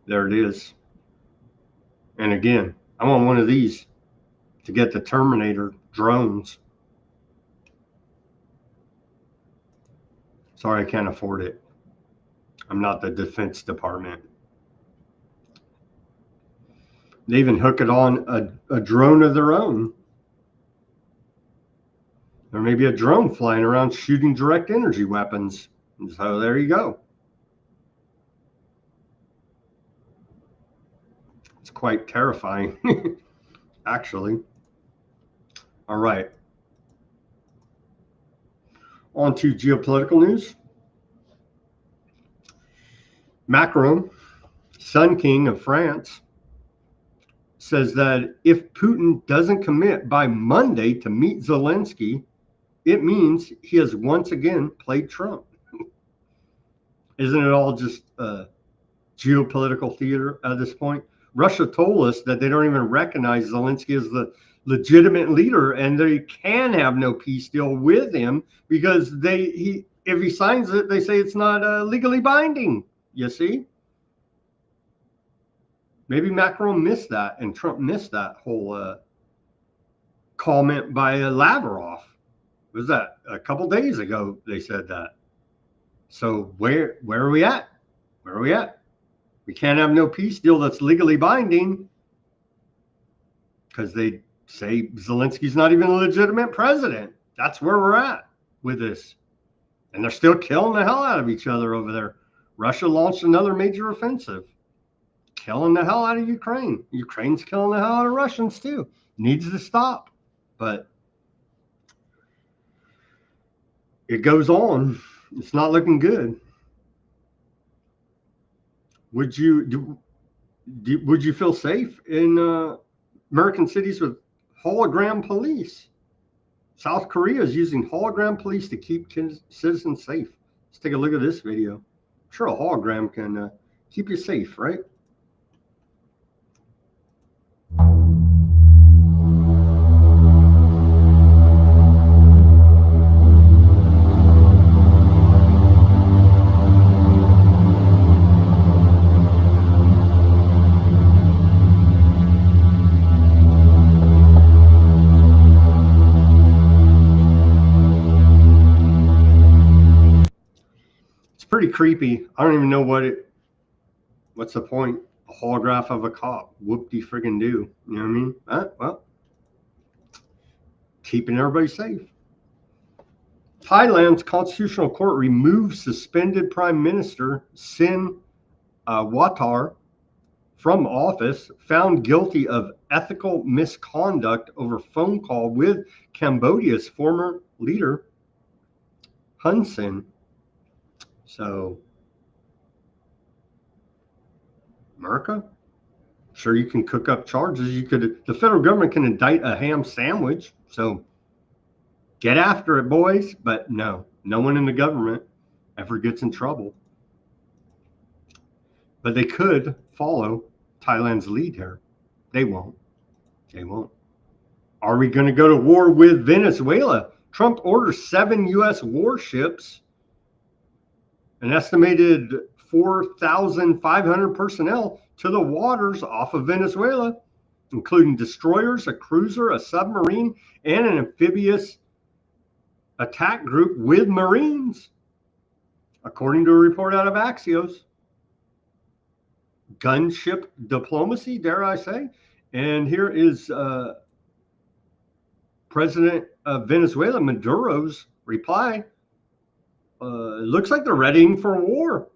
Speaker 1: There it is. And again, I want one of these to get the Terminator drones. Sorry, I can't afford it. I'm not the Defense Department. They even hook it on a drone of their own. There may be a drone flying around shooting direct energy weapons. And so there you go. It's quite terrifying, actually. All right. On to geopolitical news. Macron, Sun King of France, says that if Putin doesn't commit by Monday to meet Zelensky, it means he has once again played Trump. Isn't it all just geopolitical theater at this point? Russia told us that they don't even recognize Zelensky as the legitimate leader, and they can have no peace deal with him because if he signs it, they say it's not legally binding. You see? Maybe Macron missed that, and Trump missed that whole comment by Lavrov. Was that a couple days ago? They said that. So where are we at? Where are we at? We can't have no peace deal that's legally binding because they say Zelensky's not even a legitimate president. That's where we're at with this. And they're still killing the hell out of each other over there. Russia launched another major offensive, killing the hell out of Ukraine. Ukraine's killing the hell out of Russians too. Needs to stop. But it goes on. It's not looking good. Would you feel safe in American cities with hologram police? South Korea is using hologram police to keep citizens safe. Let's take a look at this video. I'm sure a hologram can keep you safe, right? Pretty creepy. I don't even know what's the point? A holograph of a cop. Whoop-de-friggin' do. You know what I mean? Well, keeping everybody safe. Thailand's constitutional court removed suspended Prime Minister Sin Watar from office, found guilty of ethical misconduct over phone call with Cambodia's former leader, Hun Sen. So, America, sure, you can cook up charges. The federal government can indict a ham sandwich. So, get after it, boys. But no one in the government ever gets in trouble. But they could follow Thailand's lead here. They won't. Are we going to go to war with Venezuela? Trump orders 7 U.S. warships. An estimated 4,500 personnel to the waters off of Venezuela, including destroyers, a cruiser, a submarine, and an amphibious attack group with Marines, according to a report out of Axios. gunship diplomacy, dare I say. And here is President of Venezuela, Maduro's reply. It looks like they're readying for war.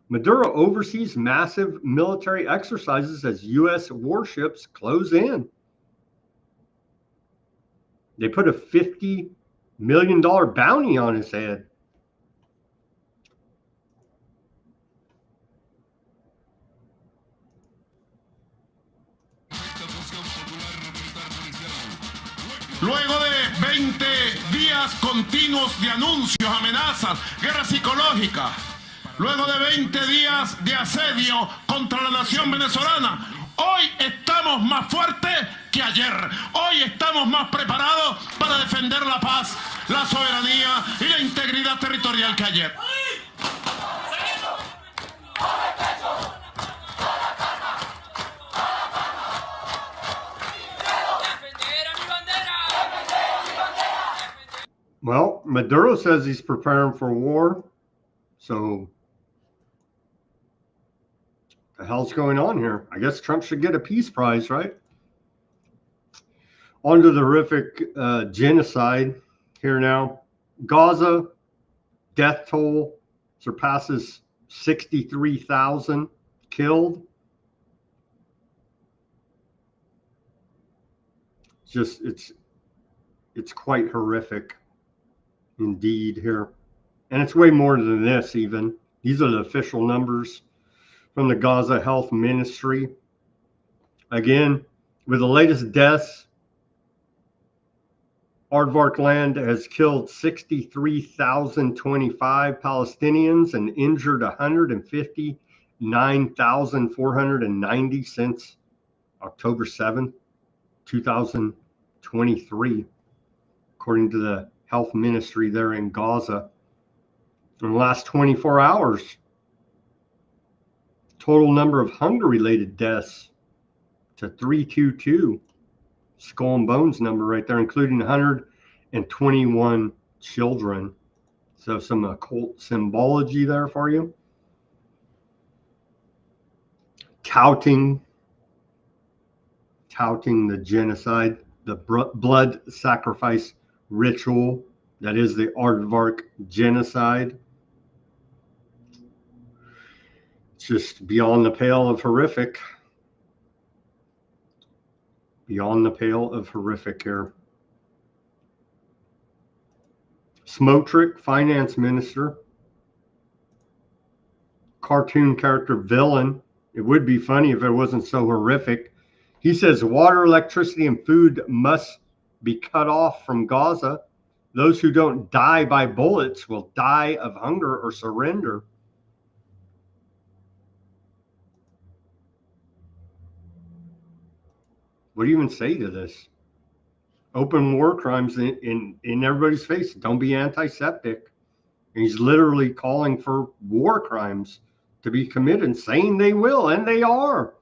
Speaker 1: Maduro oversees massive military exercises as U.S. warships close in. They put a $50 million bounty on his head.
Speaker 5: Luego de 20 días continuos de anuncios, amenazas, guerra psicológica, luego de 20 días de asedio contra la nación venezolana, hoy estamos más fuertes que ayer. Hoy estamos más preparados para defender la paz, la soberanía y la integridad territorial que ayer.
Speaker 1: Well, Maduro says he's preparing for war. So, the hell's going on here? I guess Trump should get a peace prize, right? On to the horrific genocide here now. Gaza, death toll surpasses 63,000 killed. It's quite horrific indeed here. And it's way more than this even. These are the official numbers from the Gaza Health Ministry. Again, with the latest deaths, Aardvark land has killed 63,025 Palestinians and injured 159,490 since October 7th, 2023, according to the health ministry there in Gaza. In the last 24 hours, total number of hunger-related deaths to 322. Skull and bones number right there, including 121 children. So some occult symbology there for you. Touting the genocide, the blood sacrifice ritual that is the Aardvark genocide. It's just beyond the pale of horrific. Beyond the pale of horrific here. Smotrich, finance minister. Cartoon character villain. It would be funny if it wasn't so horrific. He says water, electricity, and food must be cut off from Gaza. Those who don't die by bullets will die of hunger or surrender. What do you even say to this? Open war crimes in everybody's face. Don't be anti-Semitic. He's literally calling for war crimes to be committed, saying they will, and they are.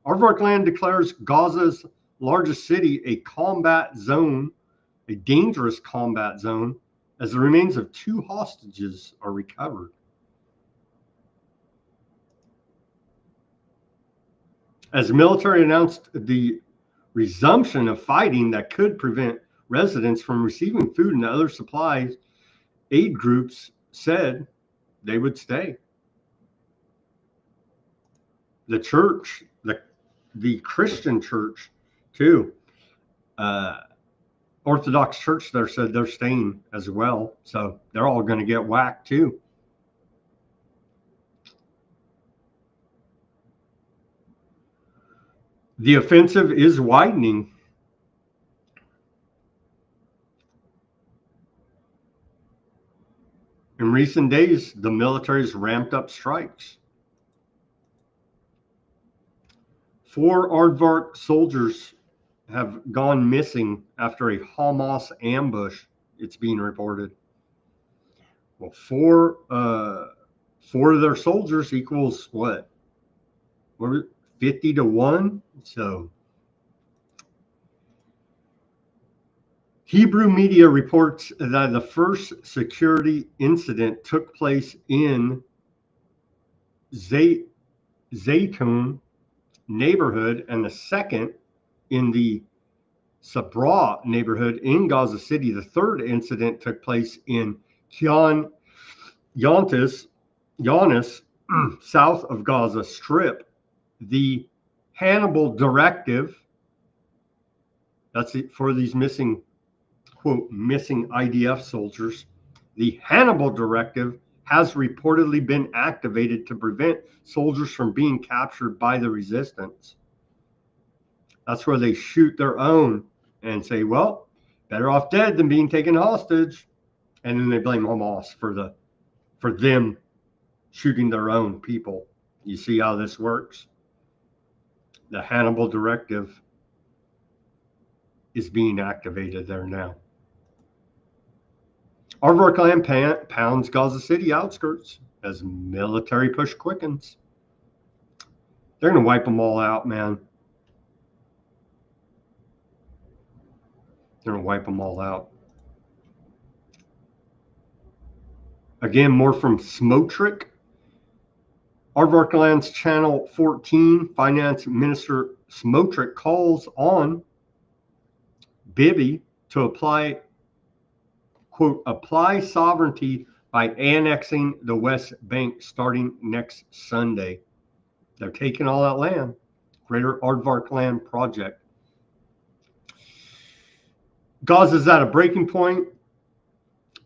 Speaker 1: Aardvark land declares Gaza's largest city a combat zone, a dangerous combat zone, as the remains of 2 hostages are recovered. As the military announced the resumption of fighting that could prevent residents from receiving food and other supplies, aid groups said they would stay. The church, the Christian church too, Orthodox church there said they're staying as well. So they're all going to get whacked too. The offensive is widening. In recent days, the military has ramped up strikes. 4 Aardvark soldiers have gone missing after a Hamas ambush, it's being reported. Well, 4 of their soldiers equals what? 50 to 1? So Hebrew media reports that the first security incident took place in Zaytun neighborhood and the second in the Sabra neighborhood in Gaza City. The third incident took place in Khan Younis, south of Gaza Strip. The Hannibal Directive, that's it for these missing, quote, missing IDF soldiers. The Hannibal Directive has reportedly been activated to prevent soldiers from being captured by the resistance. That's where they shoot their own and say, well, better off dead than being taken hostage. And then they blame Hamas for them shooting their own people. You see how this works? The Hannibal Directive is being activated there now. Aardvark land pounds Gaza City outskirts as military push quickens. They're going to wipe them all out, man. They're going to wipe them all out. Again, more from Smotrick. Aardvark Land's Channel 14 Finance Minister Smotrick calls on Bibi to apply, quote, apply sovereignty by annexing the West Bank starting next Sunday. They're taking all that land. Greater Aardvark Land Project. Gaza's at a breaking point.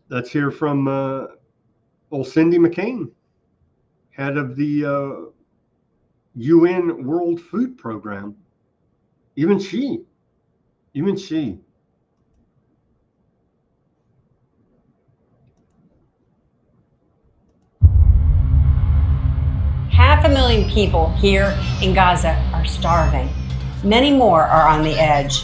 Speaker 1: Let's hear from old Cindy McCain, head of the UN World Food Program. Even she.
Speaker 7: 500,000 people here in Gaza are starving. Many more are on the edge.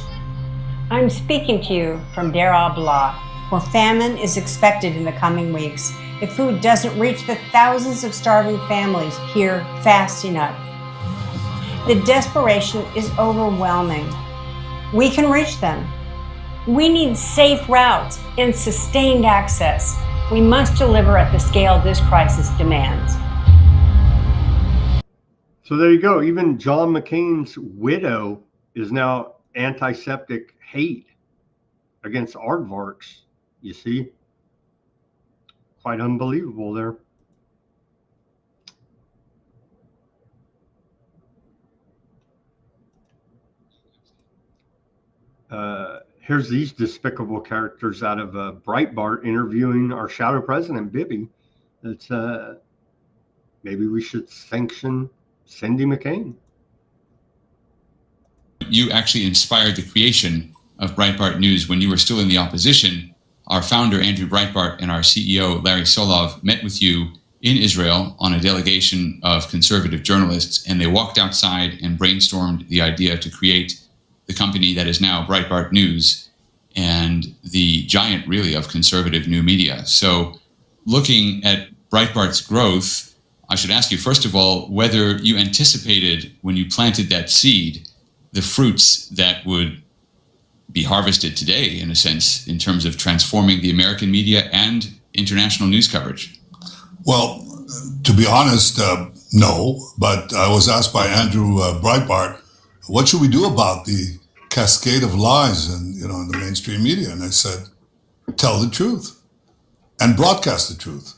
Speaker 7: I'm speaking to you from Deir al-Balah, where famine is expected in the coming weeks if food doesn't reach the thousands of starving families here fast enough. The desperation is overwhelming. We can reach them. We need safe routes and sustained access. We must deliver at the scale this crisis demands.
Speaker 1: So there you go. Even John McCain's widow is now antiseptic hate against aardvarks. You see? Quite unbelievable there. Here's these despicable characters out of Breitbart interviewing our shadow president, Bibi. It's maybe we should sanction Cindy McCain.
Speaker 9: You actually inspired the creation of Breitbart News when you were still in the opposition. Our founder, Andrew Breitbart, and our CEO, Larry Solov, met with you in Israel on a delegation of conservative journalists, and they walked outside and brainstormed the idea to create the company that is now Breitbart News and the giant, really, of conservative new media. So looking at Breitbart's growth, I should ask you, first of all, whether you anticipated when you planted that seed the fruits that would be harvested today, in a sense, in terms of transforming the American media and international news coverage.
Speaker 10: Well, to be honest, no. But I was asked by Andrew Breitbart, what should we do about the cascade of lies in the mainstream media? And I said, tell the truth and broadcast the truth.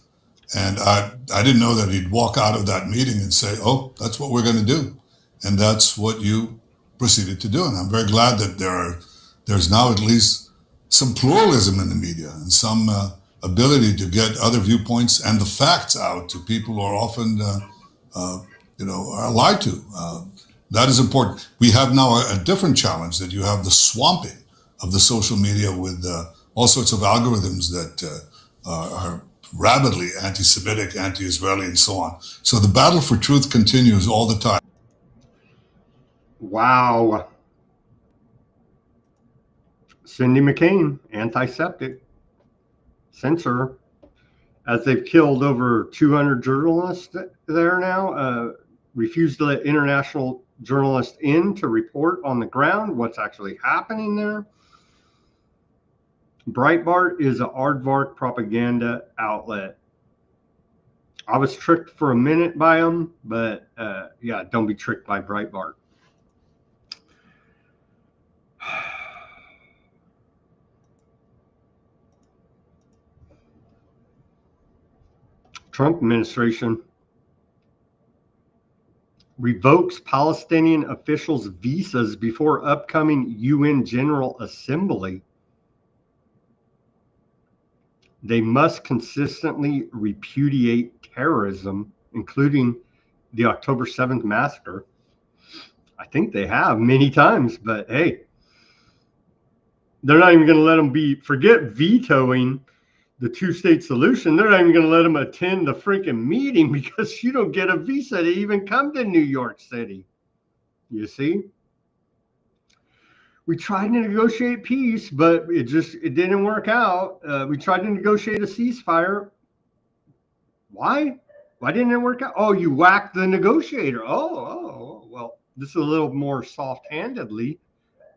Speaker 10: And I didn't know that he'd walk out of that meeting and say, oh, that's what we're going to do. And that's what you proceeded to do. And I'm very glad that there's now at least some pluralism in the media and some ability to get other viewpoints and the facts out to people who are often, are lied to. That is important. We have now a different challenge, that you have the swamping of the social media with all sorts of algorithms that are rabidly anti-Semitic, anti-Israeli, and so on. So the battle for truth continues all the time.
Speaker 1: Wow. Cindy McCain, antiseptic, censor, as they've killed over 200 journalists there now, refused to let international journalists in to report on the ground what's actually happening there. Breitbart is an aardvark propaganda outlet. I was tricked for a minute by them, but yeah, don't be tricked by Breitbart. Trump administration revokes Palestinian officials' visas before upcoming UN General Assembly. They must consistently repudiate terrorism, including the October 7th massacre. I think they have many times, but hey, they're not even going to let them forget vetoing the two-state solution. They're not even going to let them attend the freaking meeting because you don't get a visa to even come to New York City. You see? We tried to negotiate peace, but it didn't work out. We tried to negotiate a ceasefire. Why? Why didn't it work out? Oh, you whacked the negotiator. Oh, well, this is a little more soft-handedly,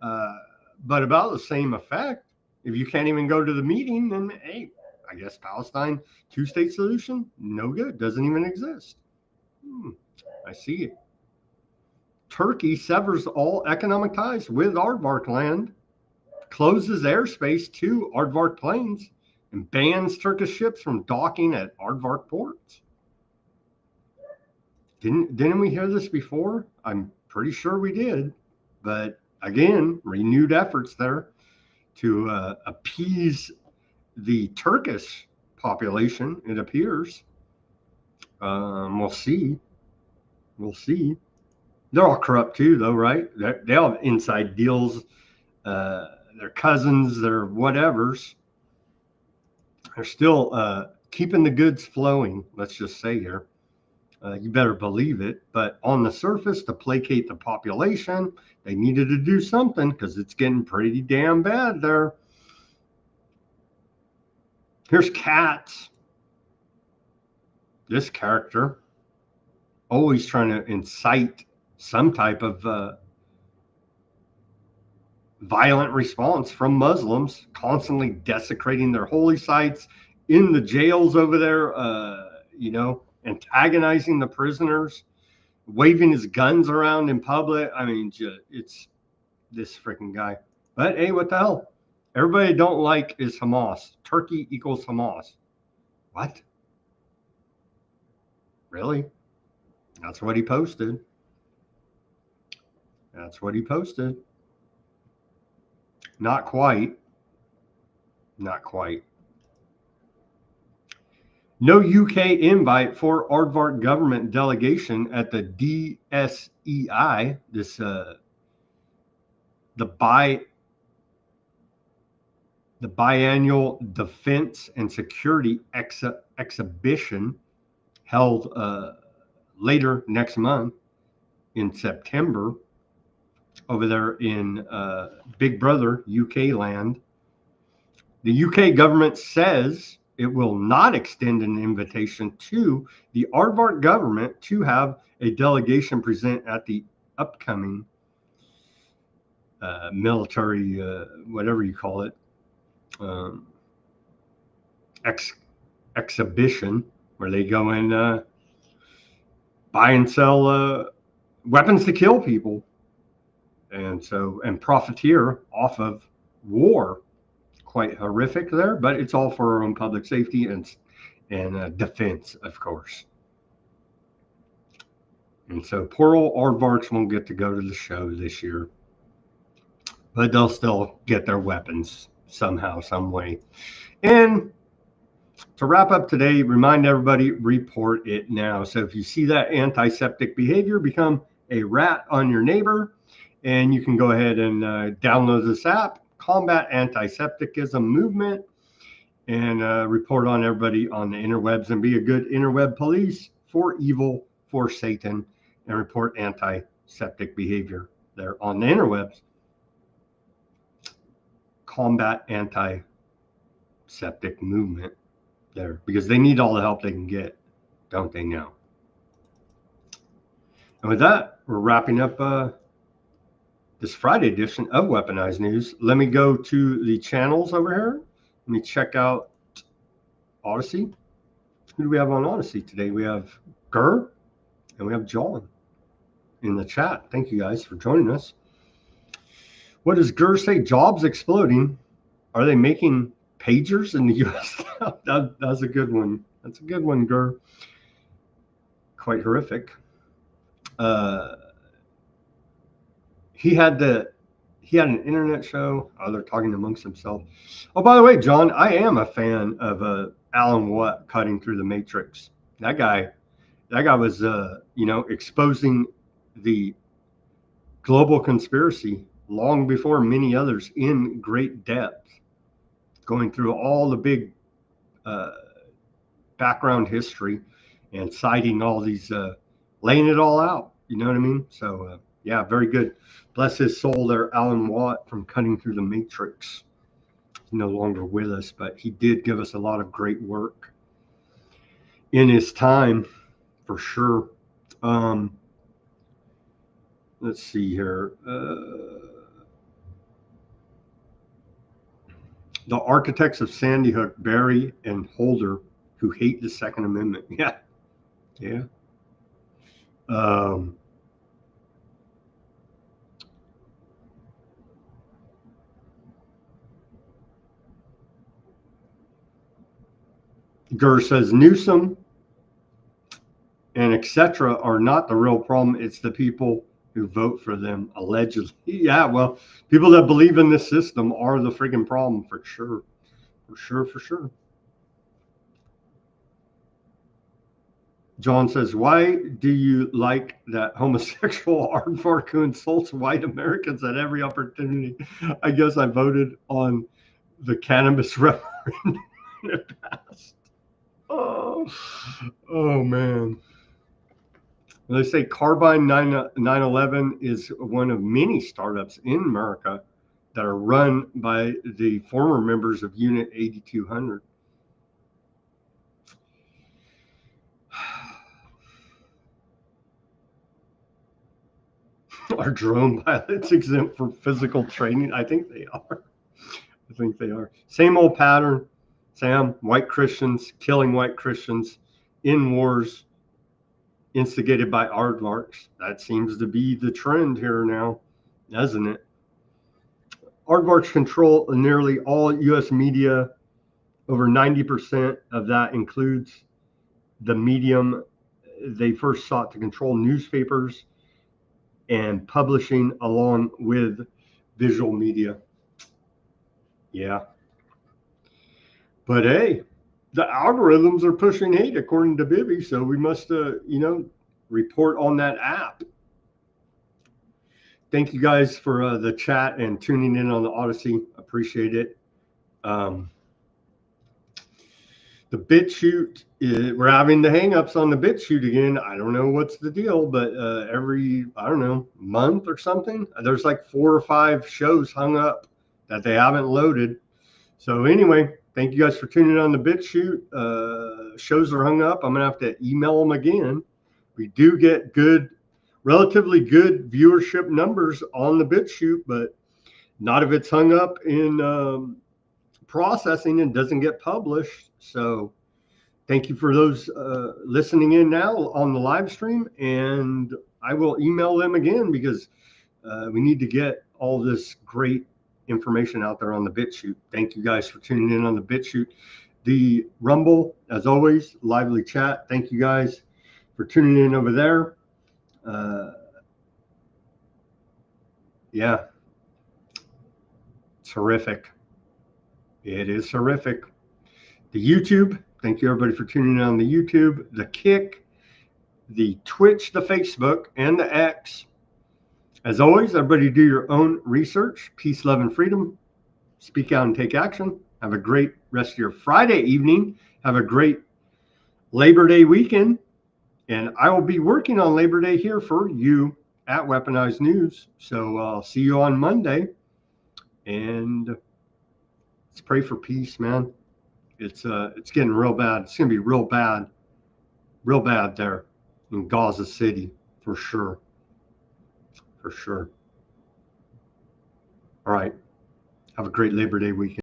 Speaker 1: but about the same effect. If you can't even go to the meeting, then hey, I guess Palestine two-state solution, no good, doesn't even exist. I see it. Turkey severs all economic ties with aardvark land, closes airspace to aardvark planes, and bans Turkish ships from docking at aardvark ports. Didn't we hear this before? I'm pretty sure we did, but again, renewed efforts there to appease the Turkish population, it appears. We'll see. We'll see. They're all corrupt too, though, right? They all have inside deals. Their cousins, their whatevers. They're still keeping the goods flowing, let's just say here. You better believe it. But on the surface, to placate the population, they needed to do something because it's getting pretty damn bad there. Here's Katz. This character, always trying to incite some type of violent response from Muslims, constantly desecrating their holy sites in the jails over there, antagonizing the prisoners, waving his guns around in public. I mean, it's this freaking guy. But hey, what the hell? Everybody don't like is Hamas. Turkey equals Hamas. What? Really? That's what he posted. That's what he posted. Not quite. Not quite. No UK invite for aardvark government delegation at the DSEI, the biannual defense and security exhibition held later next month in September over there in Big Brother UK land. The UK government says it will not extend an invitation to the aardvark government to have a delegation present at the upcoming military, whatever you call it, exhibition, where they go and buy and sell weapons to kill people, and profiteer off of war. Quite horrific there, but it's all for our own public safety and defense, of course. And so poor old aardvarks won't get to go to the show this year, but they'll still get their weapons somehow, some way. And to wrap up today, remind everybody, report it now. So if you see that antiseptic behavior, become a rat on your neighbor, and you can go ahead and download this app, Combat Antisepticism Movement, and report on everybody on the interwebs and be a good interweb police for evil, for Satan, and report antiseptic behavior there on the interwebs. Combat Antiseptic Movement there, because they need all the help they can get, don't they now? And with that, we're wrapping up this Friday edition of Weaponized News. Let me go to the channels over here. Let me check out Odysee. Who do we have on Odysee today? We have Gurr and we have John in the chat. Thank you guys for joining us. What does Gurr say? Jobs exploding. Are they making pagers in the U.S.? That's a good one. That's a good one, Gurr. Quite horrific. He had an internet show. Oh, they're talking amongst themselves. Oh, by the way, John, I am a fan of Alan Watt cutting through the matrix. That guy was, exposing the global conspiracy long before many others in great depth, going through all the big background history and citing all these, laying it all out. You know what I mean? So, yeah, very good. Bless his soul there, Alan Watt from Cutting Through the Matrix. He's no longer with us, but he did give us a lot of great work in his time, for sure. Let's see here. The architects of Sandy Hook, Barry and Holder, who hate the Second Amendment. Yeah. Yeah. Gurr says Newsom and etc. are not the real problem. It's the people who vote for them, allegedly. Yeah, well, people that believe in this system are the freaking problem, for sure. For sure, for sure. John says, why do you like that homosexual aardvark who insults white Americans at every opportunity? I guess I voted on the cannabis referendum in the past. Oh man. They say Carbine 911 is one of many startups in America that are run by the former members of Unit 8200. Are drone pilots exempt from physical training? I think they are. I think they are. Same old pattern, Sam. White Christians killing white Christians in wars instigated by aardvarks. That seems to be the trend here now, doesn't it? Aardvarks control nearly all U.S. media. Over 90% of that includes the medium they first sought to control, newspapers and publishing, along with visual media. Yeah. But hey, the algorithms are pushing hate according to Bibby, so we must, report on that app. Thank you guys for the chat and tuning in on the Odysee. Appreciate it. The Bitchute, we're having the hangups on the Bitchute again. I don't know what's the deal, but every, month or something, there's like 4 or 5 shows hung up that they haven't loaded. So anyway, thank you guys for tuning in on the Bitchute. Shows are hung up. I'm going to have to email them again. We do get relatively good viewership numbers on the Bitchute, but not if it's hung up in processing and doesn't get published. So thank you for those listening in now on the live stream, and I will email them again because we need to get all this great information out there on the Bitchute. Thank you guys for tuning in on the Bitchute. The Rumble, as always, lively chat. Thank you guys for tuning in over there. Yeah, it's horrific. It is horrific. The YouTube, thank you everybody for tuning in on the YouTube, the Kick, the Twitch, the Facebook, and the X. As always, everybody do your own research. Peace, love, and freedom. Speak out and take action. Have a great rest of your Friday evening. Have a great Labor Day weekend. And I will be working on Labor Day here for you at Weaponized News. So I'll see you on Monday. And let's pray for peace, man. It's getting real bad. It's going to be real bad there in Gaza City, for sure. For sure. All right. Have a great Labor Day weekend.